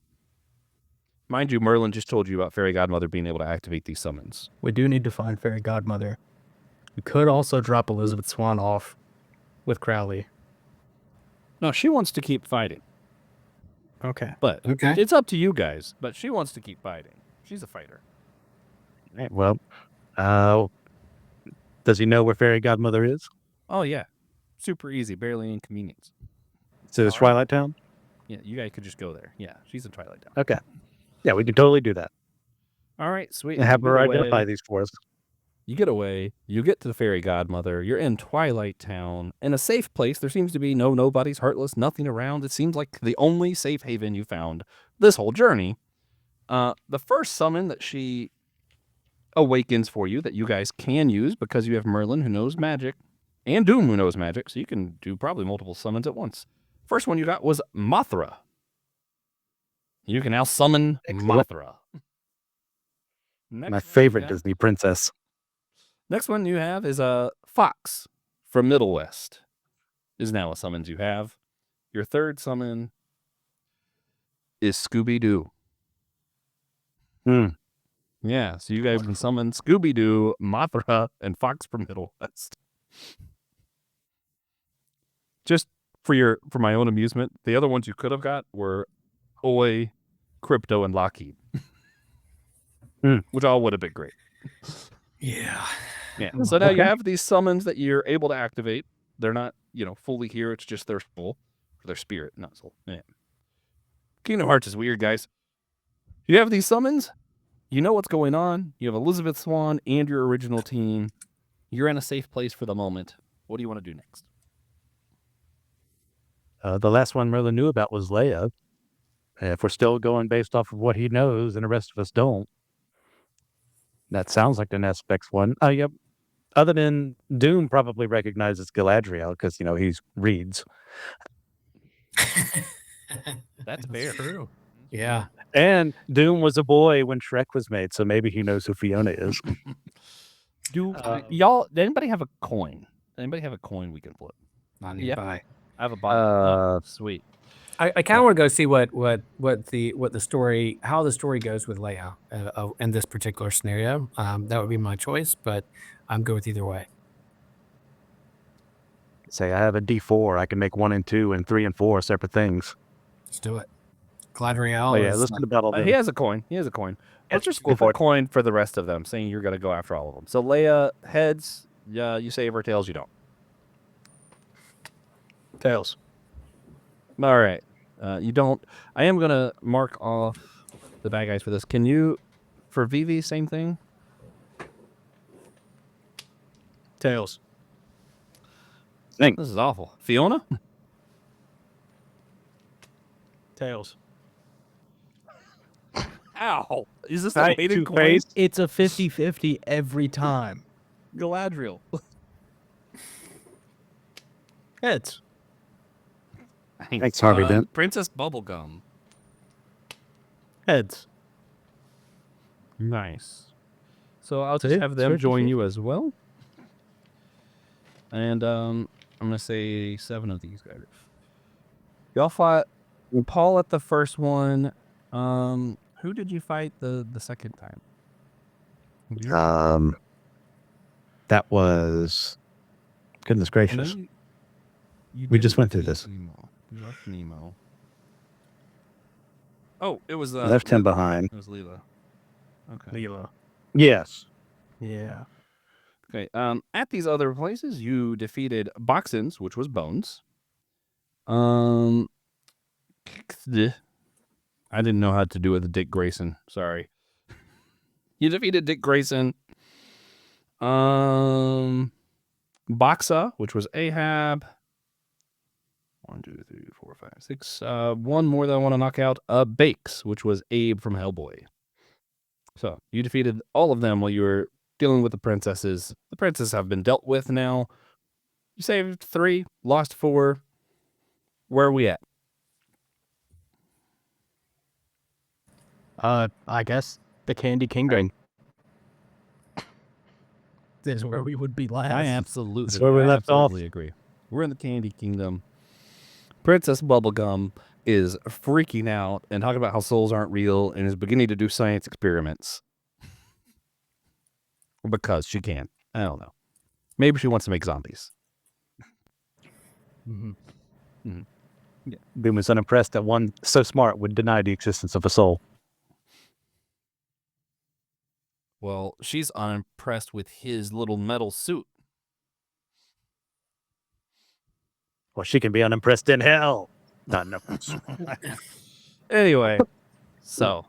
Mind you, Merlin just told you about Fairy Godmother being able to activate these summons. We do need to find Fairy Godmother. We could also drop Elizabeth Swan off with Crowley. No, she wants to keep fighting. Okay. But Okay. it's up to you guys. But she wants to keep fighting. She's a fighter. Right, well, does he know where Fairy Godmother is? Oh, yeah. Super easy. Barely inconvenience. So it's Twilight Town? Yeah, you guys could just go there. Yeah, she's in Twilight Town. Okay. Yeah, we can totally do that. All right, sweet. And have You her get away. identify these for us. You get away. You get to the Fairy Godmother. You're in Twilight Town. In a safe place. There seems to be nobody's Heartless, nothing around. It seems like the only safe haven you found this whole journey. The first summon that she awakens for you that you guys can use because you have Merlin who knows magic and Doom who knows magic, so you can do probably multiple summons at once. First one you got was Mothra. You can now summon Mothra. My favorite Disney princess. Next one you have is Fox from Middle West. Is now a summons you have. Your third summon is Scooby-Doo. Yeah, so you guys can summon Scooby-Doo, Mothra, and Fox from Middle West. Just for my own amusement, the other ones you could have got were Oi, Crypto, and Lockheed. Which all would have been great. Yeah. Yeah. So now you have these summons that you're able to activate. They're not, fully here. It's just their soul, or their spirit, not soul. Yeah. Kingdom Hearts is weird, guys. You have these summons. You know what's going on. You have Elizabeth Swan and your original team. You're in a safe place for the moment. What do you want to do next? The last one Merlin knew about was Leia. If we're still going based off of what he knows and the rest of us don't, that sounds like the next one. Yep. Other than Doom probably recognizes Galadriel because, he reads. That's fair. True. Yeah. And Doom was a boy when Shrek was made, so maybe he knows who Fiona is. Y'all, does anybody have a coin? Anybody have a coin we can flip? Not nearby. I have a bottle. Sweet. I kind of want to go see what the story, how the story goes with Leia in this particular scenario. That would be my choice, but I'm good with either way. Say I have a D4, I can make 1 and 2 and 3 and 4 separate things. Let's do it. Galadriel. Oh yeah, let's get about all He has a coin. Let's just go flip for a it. coin for the rest of them, saying you're going to go after all of them. So Leia, heads, you save her, tails, you don't. Tails. All right. You don't. I am going to mark off the bad guys for this. Can you, for Vivi, same thing? Tails. This is awful. Fiona? Tails. Ow! Is this a Right, weighted coin? Two-Face. It's a 50-50 every time. Galadriel. Heads. Thanks, Harvey Dent. Princess Bubblegum. Heads. Nice. So I'll See? just have them It's join 50-50. you as well. And I'm gonna say 7 of these guys. Y'all fought Paul at the first one. Who did you fight the second time? That was goodness I know gracious. you We just didn't went through beat this. Nemo. You left Nemo. Oh, it was I left him Leela. behind. It was Leela. Okay. Leela. Yes. Yeah. Okay. At these other places, you defeated Boxins, which was Bones. I didn't know how to do it with Dick Grayson. Sorry. You defeated Dick Grayson. Boxa, which was Ahab. 1, 2, 3, 4, 5, 6. One more that I want to knock out. Bakes, which was Abe from Hellboy. So you defeated all of them while you were dealing with the princesses. The princesses have been dealt with now. You saved 3, lost 4. Where are we at? I guess the Candy Kingdom is where we would be last. I absolutely, That's where we left off. agree. We're in the Candy Kingdom. Princess Bubblegum is freaking out and talking about how souls aren't real and is beginning to do science experiments. Because she can. I don't know. Maybe she wants to make zombies. Boom was unimpressed that one so smart would deny the existence of a soul. Well, she's unimpressed with his little metal suit. Well, she can be unimpressed in hell. Not no. Anyway, so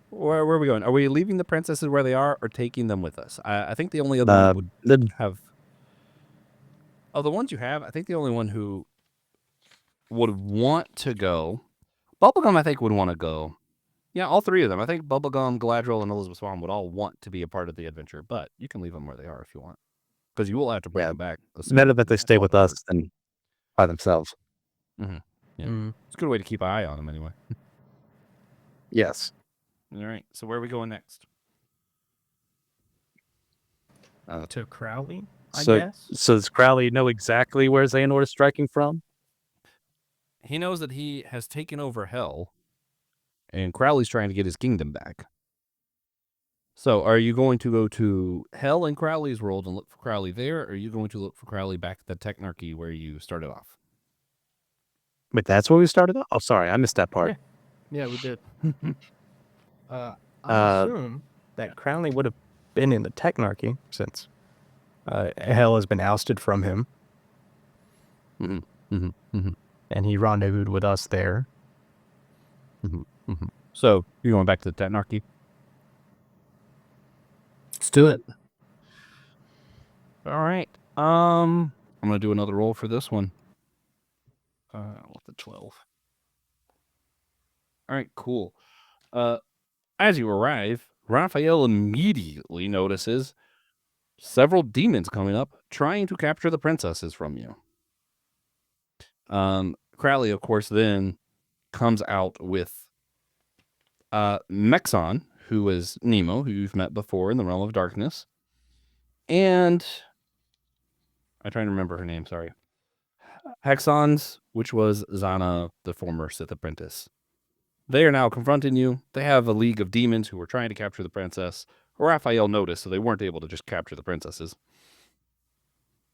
where are we going? Are we leaving the princesses where they are or taking them with us? I think the only other one would have... Of the ones you have, I think the only one who would want to go... Bubblegum, I think, would want to go. Yeah, all 3 of them. I think Bubblegum, Galadriel, and Elizabeth Swan would all want to be a part of the adventure, but you can leave them where they are if you want. Because you will have to bring them back. It's better that they stay with us than by themselves. Yeah. It's a good way to keep an eye on them anyway. Yes. All right, so where are we going next? To Crowley, I So, guess. so does Crowley know exactly where Xehanort is striking from? He knows that he has taken over Hell, and Crowley's trying to get his kingdom back. So are you going to go to Hell in Crowley's world and look for Crowley there, or are you going to look for Crowley back at the Technarchy where you started off? Wait, that's where we started off? Oh, sorry, I missed that part. Yeah, we did. I assume that Crowley would have been in the Technarchy since Hell has been ousted from him. And he rendezvoused with us there. So you're going back to the Technarchy? Let's do it. All right. I'm going to do another roll for this one. With the 12. All right, cool. As you arrive, Raphael immediately notices several demons coming up, trying to capture the princesses from you. Crowley, of course, then comes out with Mexon, who is Nemo, who you've met before in the Realm of Darkness. And I'm trying to remember her name, sorry. Hexons, which was Zana, the former Sith apprentice. They are now confronting you. They have a league of demons who were trying to capture the princess. Raphael noticed, so they weren't able to just capture the princesses.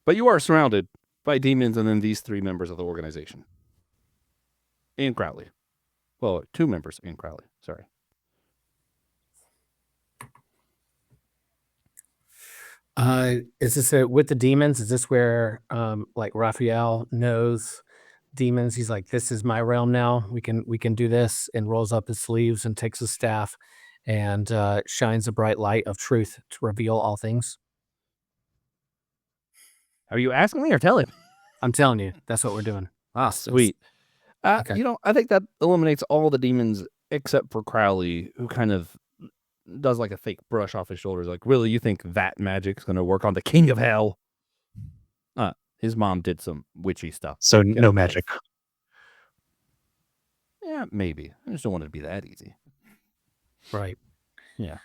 But you are surrounded by demons and then these 3 members of the organization. And Crowley. Well, 2 members in Crowley, sorry. Is this with the demons? Is this where like Raphael knows demons? He's like, this is my realm now. We can do this, and rolls up his sleeves and takes his staff and shines a bright light of truth to reveal all things. Are you asking me or telling me? I'm telling you, that's what we're doing. Ah, sweet. Okay. I think that eliminates all the demons except for Crowley, who kind of does like a fake brush off his shoulders. Like, really, you think that magic's gonna work on the king of hell? His mom did some witchy stuff. So no magic. Yeah, maybe. I just don't want it to be that easy. Right. Yeah.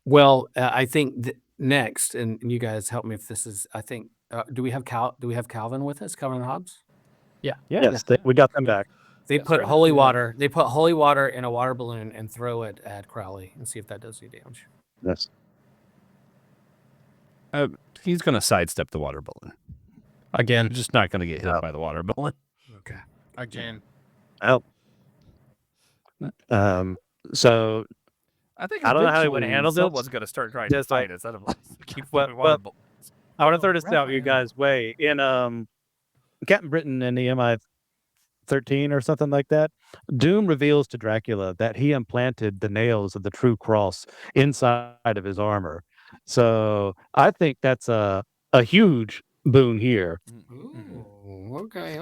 Well, I think next, and you guys help me if this is. I think do we have Calvin with us? Calvin and Hobbes. Yes, we got them back. They Yes, put right. holy Yeah. water. They put holy water in a water balloon and throw it at Crowley and see if that does any damage. Yes. He's gonna sidestep the water balloon. Again. He's just not gonna get hit by the water balloon. Okay. Again. Well, so I think I don't know how he eventually would handle this. someone's gonna start trying to Just fight like- instead of keep Well, throwing water balloons. I want to throw this out your guys' way. In Captain Britain in the MI13 or something like that, Doom reveals to Dracula that he implanted the nails of the true cross inside of his armor. So I think that's a huge boon here. Ooh, okay.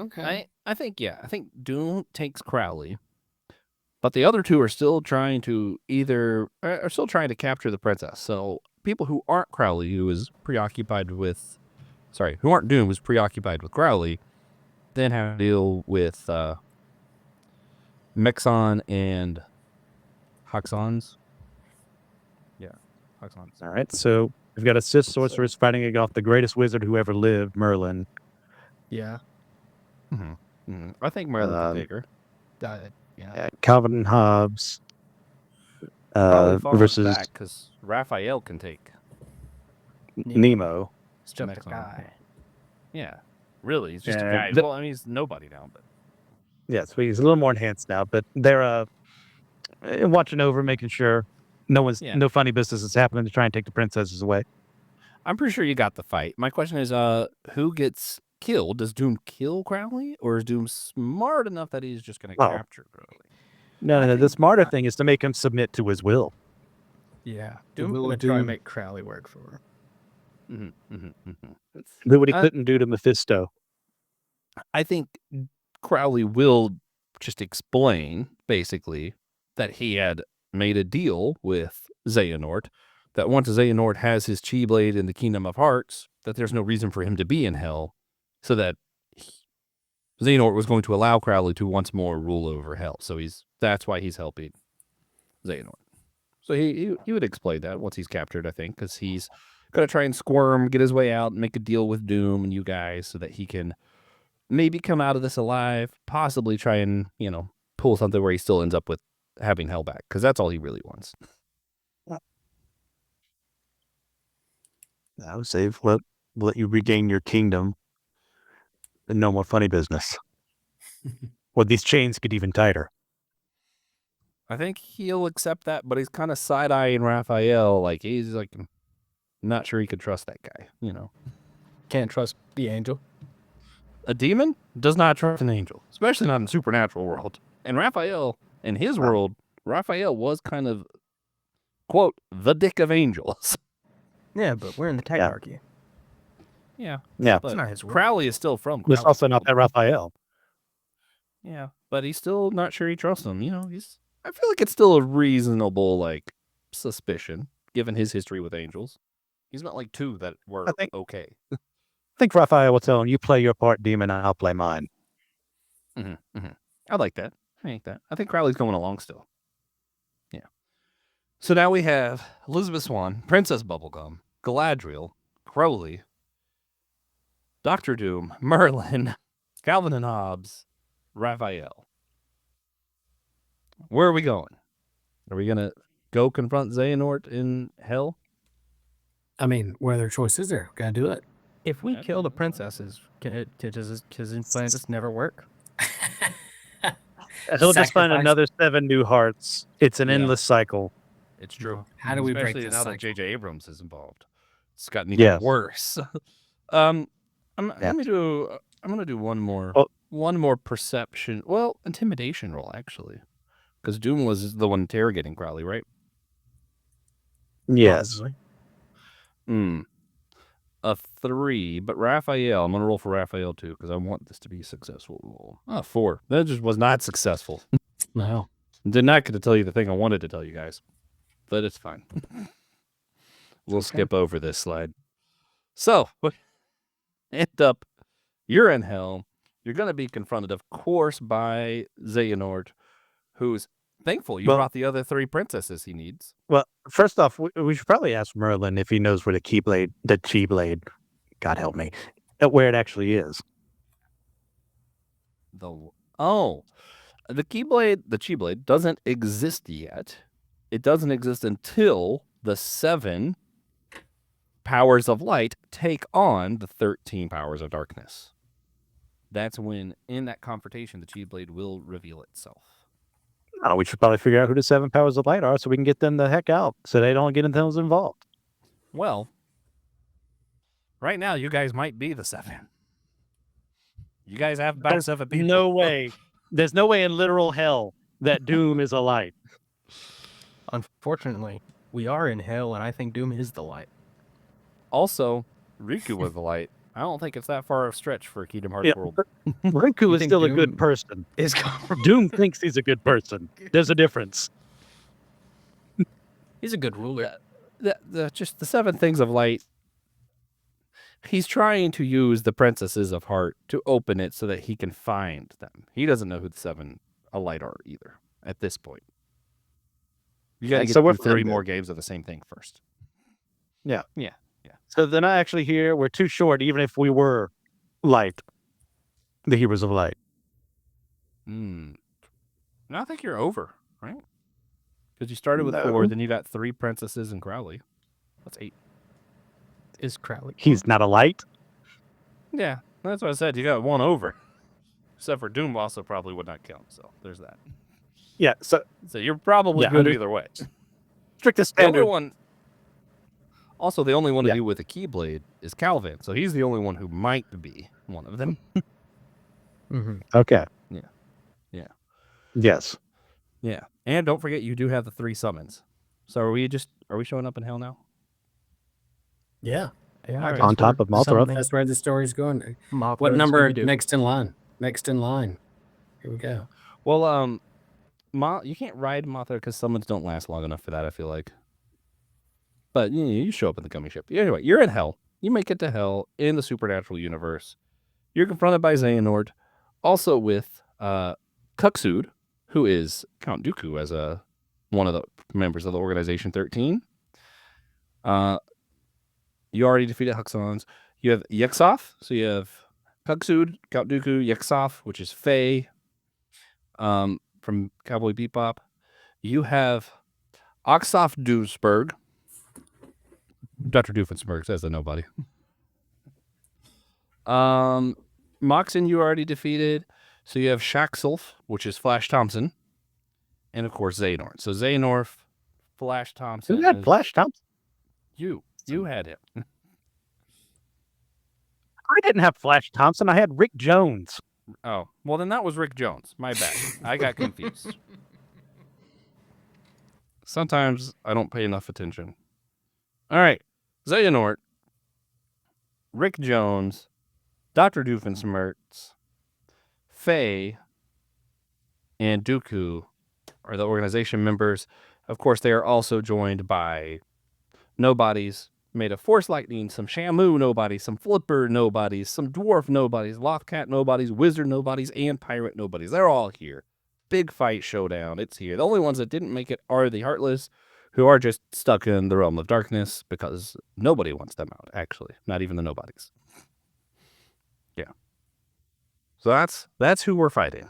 I think I think Doom takes Crowley, but the other two are still trying to capture the princess. So people who aren't Crowley, who aren't Doom, who's preoccupied with Crowley, then have to deal with Mexon and Hoxons. Yeah, Hoxons. All right, so we've got a Sith sorceress fighting against the greatest wizard who ever lived, Merlin. Yeah. I think Merlin's bigger. Yeah. Calvin and Hobbes versus because Raphael can take Nemo. It's just a Mexon. guy. Yeah, really, he's just a Yeah, guy. Well, I mean, he's nobody now, but Yeah, so he's a little more enhanced now, but they're watching over, making sure no funny business is happening to try and take the princesses away. I'm pretty sure you got the fight. My question is, who gets killed? Does Doom kill Crowley, or is Doom smart enough that he's just going to capture Crowley? No, the smarter thing is to make him submit to his will. Yeah. The Doom will gonna of try and Doom. make Crowley work for her. Do what he couldn't do to Mephisto. I think Crowley will just explain, basically, that he had made a deal with Xehanort, that once Xehanort has his chi blade in the Kingdom of Hearts, that there's no reason for him to be in hell, so that Xehanort was going to allow Crowley to once more rule over hell. So that's why he's helping Xehanort. So he would explain that once he's captured, I think, because he's going to try and squirm, get his way out, and make a deal with Doom and you guys so that he can maybe come out of this alive, possibly try and, pull something where he still ends up with having hell back, because that's all he really wants. I would say let you regain your kingdom and no more funny business. Or these chains get even tighter. I think he'll accept that, but he's kind of side-eyeing Raphael, like he's like not sure he could trust that guy, Can't trust the angel. A demon does not trust an angel, especially not in the supernatural world. And Raphael, in his world, Raphael was kind of, quote, the dick of angels. Yeah, but we're in the Techarchy. Yeah. Yeah. But not his world. Crowley is still from It's Crowley. also not that Raphael. Yeah, but he's still not sure he trusts him. I feel like it's still a reasonable, suspicion, given his history with angels. He's not like two that were okay. I think Raphael will tell him, you play your part, demon, and I'll play mine. I like that. I think Crowley's going along still. Yeah. So now we have Elizabeth Swann, Princess Bubblegum, Galadriel, Crowley, Dr. Doom, Merlin, Calvin and Hobbes, Raphael. Where are we going? Are we going to go confront Xehanort in hell? I mean, what other choice is there? Gotta do it. If we kill the princesses, does his plan just never work? He'll just find Sacrifice. another 7 new hearts. It's an Yeah. endless cycle. It's true. How do we break Especially this now cycle? that J.J. Abrams is involved? It's gotten even worse. I'm going to do one more perception. Well, intimidation roll actually, because Doom was the one interrogating Crowley, right? Yes. Probably. A 3, but Raphael. I'm going to roll for Raphael too, because I want this to be a successful roll. 4. That just was not successful. No. Did not get to tell you the thing I wanted to tell you guys. but it's fine. We'll skip over this slide. So, end up, you're in hell. You're going to be confronted, of course, by Xehanort, who's thankful you brought the other 3 princesses he needs. Well, first off, we should probably ask Merlin if he knows where the Keyblade, God help me, where it actually is. The Keyblade doesn't exist yet. It doesn't exist until the 7 powers of light take on the 13 powers of darkness. That's when, in that confrontation, the Keyblade will reveal itself. Oh, we should probably figure out who the 7 powers of light are so we can get them the heck out so they don't get themselves involved. Well, right now, you guys might be the 7. You guys have about 7 people. No way. There's no way in literal hell that Doom is a light. Unfortunately, we are in hell, and I think Doom is the light. Also, Riku was the light. I don't think it's that far of a stretch for a Kingdom Hearts world. Riku is think still a Doom good person. Is Doom thinks he's a good person. There's a difference. He's a good ruler. Just the 7 things of light. He's trying to use the princesses of heart to open it so that he can find them. He doesn't know who the 7 of light are either at this point. You got to get So we're through 3 fine more games of the same thing first. Yeah. Yeah. So they're not actually here. We're too short, even if we were light. The heroes of light. No, I think you're over, right? Because you started with No. 4, then you got 3 princesses and Crowley. That's 8. Is Crowley? He's not a light. Yeah, that's what I said. You got 1 over. Except for Doom also probably would not count, so there's that. Yeah, so you're probably Yeah, good under- either way. strictest The only standard. one... Also, the only one to Yeah. do with a Keyblade is Calvin, so he's the only one who might be one of them. Mm-hmm. Okay. Yeah. Yeah. Yes. Yeah, and don't forget you do have the 3 summons. So are we showing up in hell now? Yeah. Yeah, Alright. On top of Mothra. That's where the story's going. Mothra What and number Scooby-Doo. next in line? Next in line. Here we go. Well, you can't ride Mothra because summons don't last long enough for that, I feel like. But you show up in the gummy ship. Anyway, you're in hell. You make it to hell in the supernatural universe. You're confronted by Xehanort, also with Cuxud, who is Count Dooku as one of the members of the Organization 13. You already defeated Huxons. You have Yexoth, so you have Cuxud, Count Dooku, Yexoth, which is Faye from Cowboy Bebop. You have Oxoff Doomsburg. Dr. Doofenshmirtz says a nobody. Moxon you already defeated. So you have Shaxulf, which is Flash Thompson. And of course Xehanort. So Xehanort, Flash Thompson. Who had Flash Thompson? You had him. I didn't have Flash Thompson. I had Rick Jones. Oh, well then that was Rick Jones. My bad. I got confused. Sometimes I don't pay enough attention. All right. Xehanort, Rick Jones, Dr. Doofenshmirtz, Faye, and Dooku are the organization members. Of course, they are also joined by nobodies made of Force Lightning, some Shamu nobodies, some Flipper nobodies, some Dwarf nobodies, Lothcat nobodies, Wizard nobodies, and Pirate nobodies. They're all here. Big fight showdown. It's here. The only ones that didn't make it are the Heartless, who are just stuck in the realm of darkness because nobody wants them out, actually. Not even the nobodies. Yeah. So that's who we're fighting.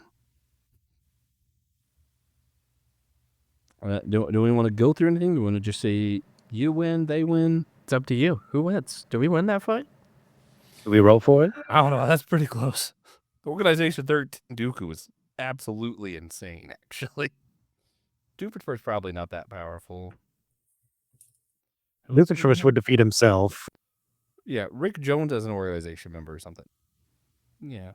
Do we want to go through anything? Do we want to just say you win, they win? It's up to you. Who wins? Do we win that fight? Do we roll for it? I don't know. That's pretty close. Organization 13 Dooku is absolutely insane, actually. Doofenshmirtz probably not that powerful. Doofenshmirtz would defeat himself. Yeah, Rick Jones as an organization member or something. Yeah.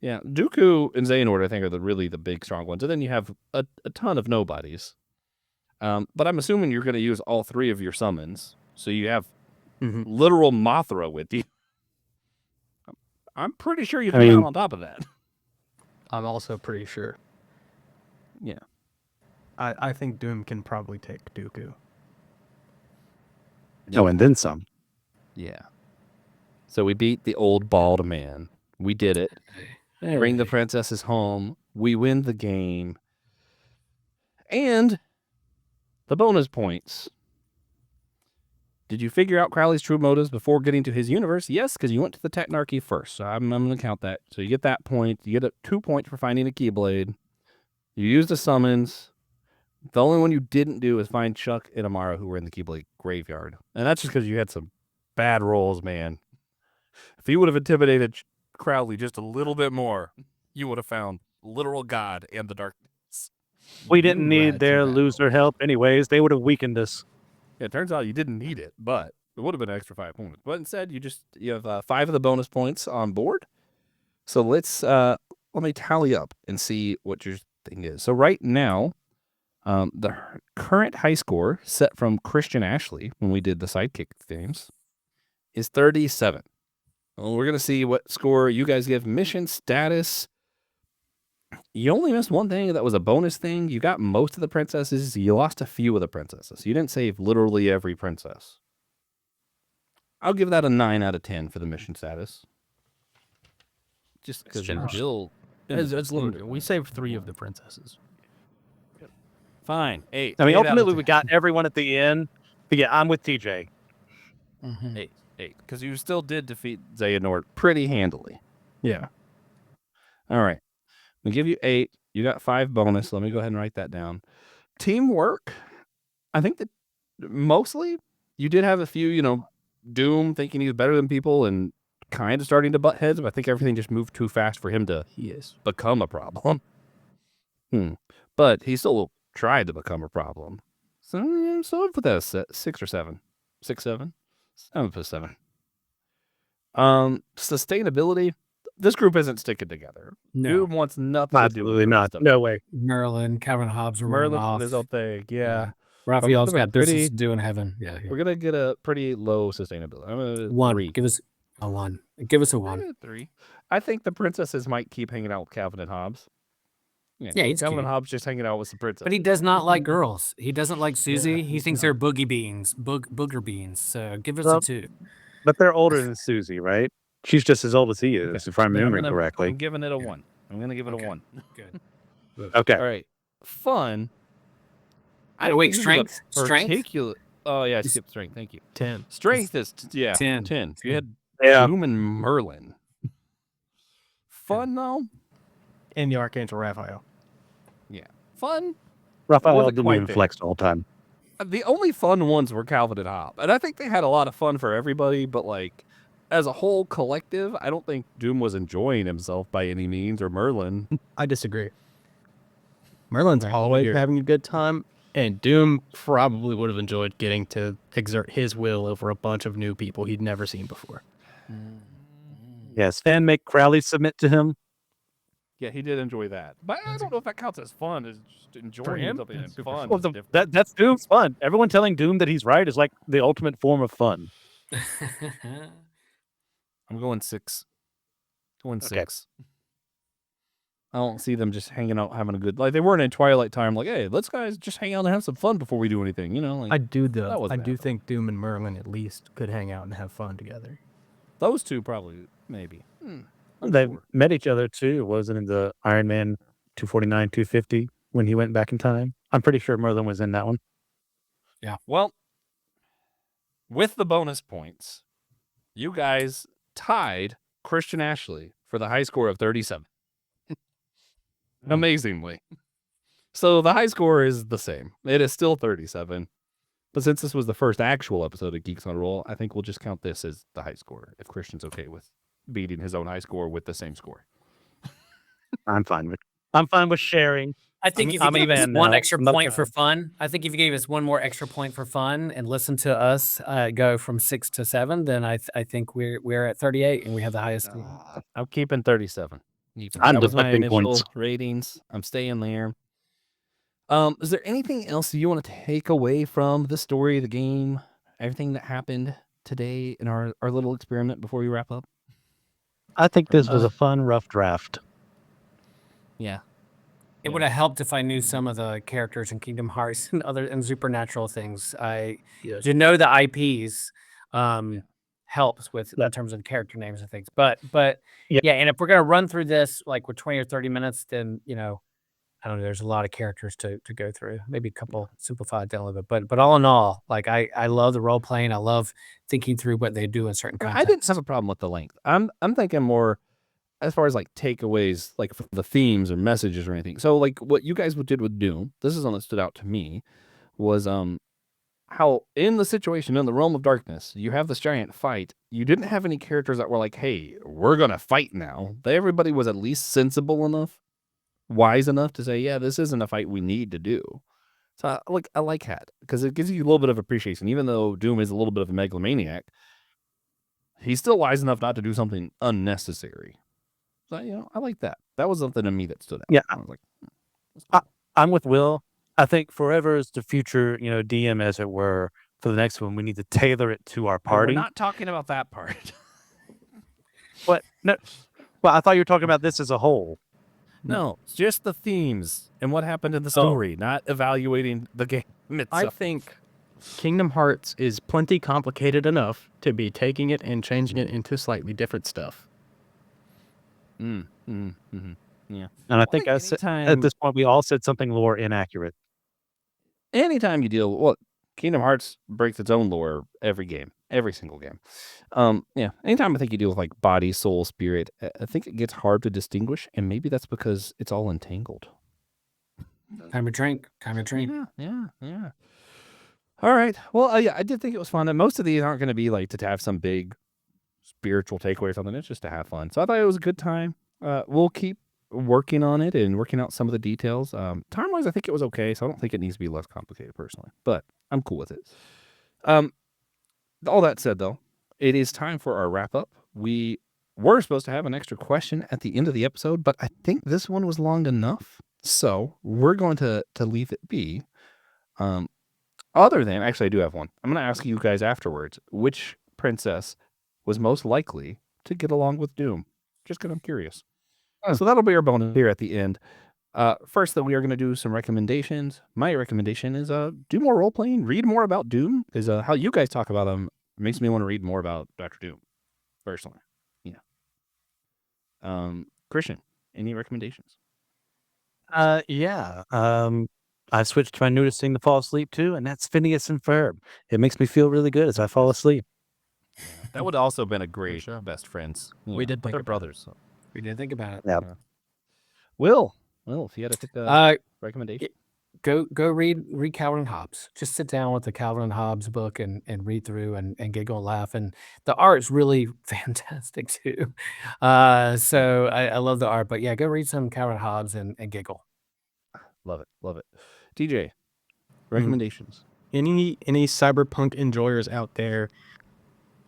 Yeah, Dooku and Xehanort, I think, are really the big, strong ones. And then you have a ton of nobodies. But I'm assuming you're going to use all 3 of your summons. So you have literal Mothra with you. I'm pretty sure you come out on top of that. I'm also pretty sure. Yeah. I think Doom can probably take Dooku. Oh, and then some. Yeah. So we beat the old bald man. We did it. Bring the princesses home. We win the game. And the bonus points. Did you figure out Crowley's true motives before getting to his universe? Yes, because you went to the Technarchy first. So I'm going to count that. So you get that point. You get 2 points for finding a Keyblade. You used the summons. The only one you didn't do is find Chuck and Amara, who were in the Keyblade graveyard. And that's just because you had some bad rolls, man. If you would have intimidated Crowley just a little bit more, you would have found literal God and the darkness. We didn't You need had some their bad loser rolls. help anyways. They would have weakened us. Yeah, it turns out you didn't need it, but it would have been an extra 5 points. But instead, you have 5 of the bonus points on board. So let me tally up and see what your thing is. So right now, the current high score set from Christian Ashley when we did the sidekick games is 37. Well, we're gonna see what score you guys give. Mission status. You only missed one thing that was a bonus thing. You got most of the princesses. You lost a few of the princesses. You didn't save literally every princess. I'll give that a 9 out of 10 for the mission status. Just because you're generous. still... It's limited. We saved 3 of the princesses. Fine. 8. I mean, 8 out of ultimately, 10. we got everyone at the end. But yeah, I'm with TJ. 8. Because you still did defeat Xehanort pretty handily. Yeah. All right. We give you 8. You got 5 bonus. Let me go ahead and write that down. Teamwork. I think that mostly you did have a few, Doom thinking he's better than people and kind of starting to butt heads, but I think everything just moved too fast for him to become a problem. But he still tried to become a problem. So I'd put that as 6 or 7. 6, 7? I'm gonna put 7. Sustainability. This group isn't sticking together. No. Doom wants nothing Absolutely to do with not. stuff. No way. Merlin, Calvin and Hobbes are running Merlin off. with his own thing. Yeah. Raphael's We're got this pretty- to do in heaven. Yeah. We're gonna get a pretty low sustainability. I'm gonna 1. 3. Give us a 1. Give us a 1. 3. I think the princesses might keep hanging out with Calvin and Hobbes. Yeah, he's Calvin cute. and Hobbes just hanging out with the princess. But he does not like girls. He doesn't like Susie. He thinks they're boogie beans, booger beans. So give us Well, a 2. But they're older than Susie, right? She's just as old as he is, if I'm remembering correctly. I'm giving it a 1. I'm gonna give it Okay. a 1. Good. Okay. All right. Fun. Wait, think this is a strength? Strength? particular- Oh yeah, I skipped strength. Thank you. 10. Strength is 10. 10. You had Yeah. Doom and Merlin. Fun though. And the Archangel Raphael. Fun. Raphael Wasn't didn't quite even there. flex the whole time. The only fun ones were Calvin and Hobbes, and I think they had a lot of fun for everybody. But like, as a whole collective, I don't think Doom was enjoying himself by any means, or Merlin. I disagree. Merlin's Right, always here. having a good time, and Doom probably would have enjoyed getting to exert his will over a bunch of new people he'd never seen before. Yes. And make Crowley submit to him. Yeah, he did enjoy that, but I don't know if that counts as fun. As just enjoying him, something it's and super fun. Well, is different. that's Doom's fun. Everyone telling Doom that he's right is like the ultimate form of fun. I'm going 6. Going Okay. 6. I don't see them just hanging out, having a good. Like they weren't in Twilight time. Like, hey, let's guys just hang out and have some fun before we do anything. Like I do that though. I wasn't do happening. think Doom and Merlin at least could hang out and have fun together. Those two probably, maybe. I'm They sure. met each other too. Wasn't in the Iron Man 249, 250 when he went back in time. I'm pretty sure Merlin was in that one. Well, with the bonus points, you guys tied Christian Ashley for the high score of 37. Amazingly. So the high score is the same. It is still 37. But since this was the first actual episode of Geeks on a Roll, I think we'll just count this as the high score if Christian's okay with beating his own high score with the same score. I'm fine with sharing. I think if I'm you gave us even one now. extra I'm not point gonna- for fun, I think if you gave us one more extra point for fun and listen to us go from 6 to 7, then I think we're at 38 and we have the highest score. I'm keeping 37. Even. I'm That was my deflecting initial points. ratings. I'm staying there. Is there anything else you want to take away from the story, the game, everything that happened today in our little experiment before we wrap up? I think this was a fun, rough draft. Yeah. It would have helped if I knew some of the characters in Kingdom Hearts and supernatural things. To know the IPs helps with in terms of character names and things. But yeah, and if we're gonna run through this like with 20 or 30 minutes, then I don't know. There's a lot of characters to go through. Maybe a couple simplified down a little bit, but all in all, like I love the role playing. I love thinking through what they do in certain I contexts. didn't have a problem with the length. I'm thinking more as far as like takeaways, like from the themes or messages or anything. So like what you guys did with Doom, this is one that stood out to me, was how in the situation in the realm of darkness, you have this giant fight. You didn't have any characters that were like, "Hey, we're gonna fight now." Everybody was at least sensible enough, wise enough to say, "Yeah, this isn't a fight we need to do." So I like that because it gives you a little bit of appreciation, even though Doom is a little bit of a megalomaniac. He's still wise enough not to do something unnecessary. So I like that. That was something to me that stood out. Yeah. I was like, that's cool. I'm with Will. I think forever is the future, DM, as it were. For the next one, we need to tailor it to our And party. we're not talking about that part. But no, well, I thought you were talking about this as a whole. No, it's just the themes and what happened in the story, not evaluating the game I itself. think Kingdom Hearts is plenty complicated enough to be taking it and changing it into slightly different stuff. Yeah. And I think at anytime, this point, we all said something lore inaccurate. anytime you deal, well, Kingdom Hearts breaks its own lore every game, every single game. Yeah. Anytime I think you deal with like body, soul, spirit, I think it gets hard to distinguish, and maybe that's because it's all entangled. Time to drink. Yeah. All right. Well, yeah, I did think it was fun. And most of these aren't going to be like to have some big spiritual takeaway or something. It's just to have fun. So I thought it was a good time. We'll keep working on it and working out some of the details. Time-wise, I think it was okay. So I don't think it needs to be less complicated personally, but I'm cool with it. All that said, though, it is time for our wrap-up. We were supposed to have an extra question at the end of the episode, but I think this one was long enough. So we're going to leave it be. Other than, actually, I do have one. I'm going to ask you guys afterwards, which princess was most likely to get along with Doom? Just because I'm curious. So that'll be our bonus here at the end. First, though, we are going to do some recommendations. My recommendation is do more role-playing, read more about Doom, because how you guys talk about him makes me want to read more about Dr. Doom, personally. Yeah. Christian, any recommendations? Yeah. I switched to my newest thing to fall asleep to, and that's Phineas and Ferb. It makes me feel really good as I fall asleep. That would also have been a great best friends. We did think They're about brothers. So. We didn't think about it. Yeah. Will, if you had to pick a recommendation. Go read Calvin and Hobbes. Just sit down with the Calvin and Hobbes book and read through and giggle and laugh. And the art's really fantastic too. So I love the art. But yeah, go read some Calvin and Hobbes and giggle. Love it. TJ, recommendations. Any cyberpunk enjoyers out there,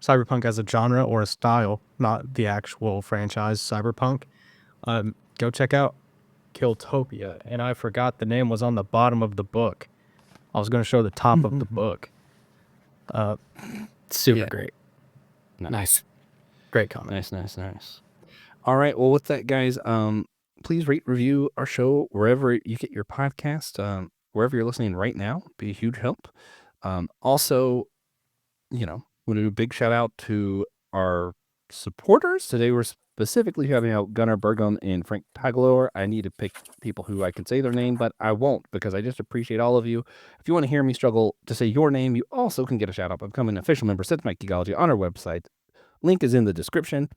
cyberpunk as a genre or a style, not the actual franchise cyberpunk, go check out Killtopia. And I forgot the name was on the bottom of the book. I was going to show the top of the book. Super great. Nice. Great comment. Nice. All right. Well, with that, guys, please rate, review our show wherever you get your podcast. Wherever you're listening right now, be a huge help. Also, want to do a big shout out to our supporters. Today we're specifically having out Gunnar Burgum and Frank Taglor. I need to pick people who I can say their name, but I won't because I just appreciate all of you. If you want to hear me struggle to say your name, you also can get a shout out by becoming an official member of Mike Geekology on our website. Link is in the description.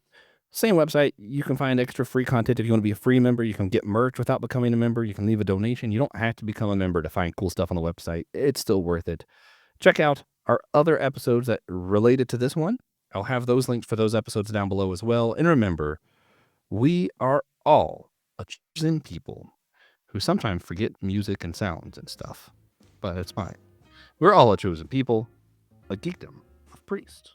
Same website. You can find extra free content. If you want to be a free member, you can get merch without becoming a member. You can leave a donation. You don't have to become a member to find cool stuff on the website. It's still worth it. Check out our other episodes that related to this one. I'll have those links for those episodes down below as well. And remember, we are all a chosen people who sometimes forget music and sounds and stuff. But it's fine. We're all a chosen people, a geekdom of priests.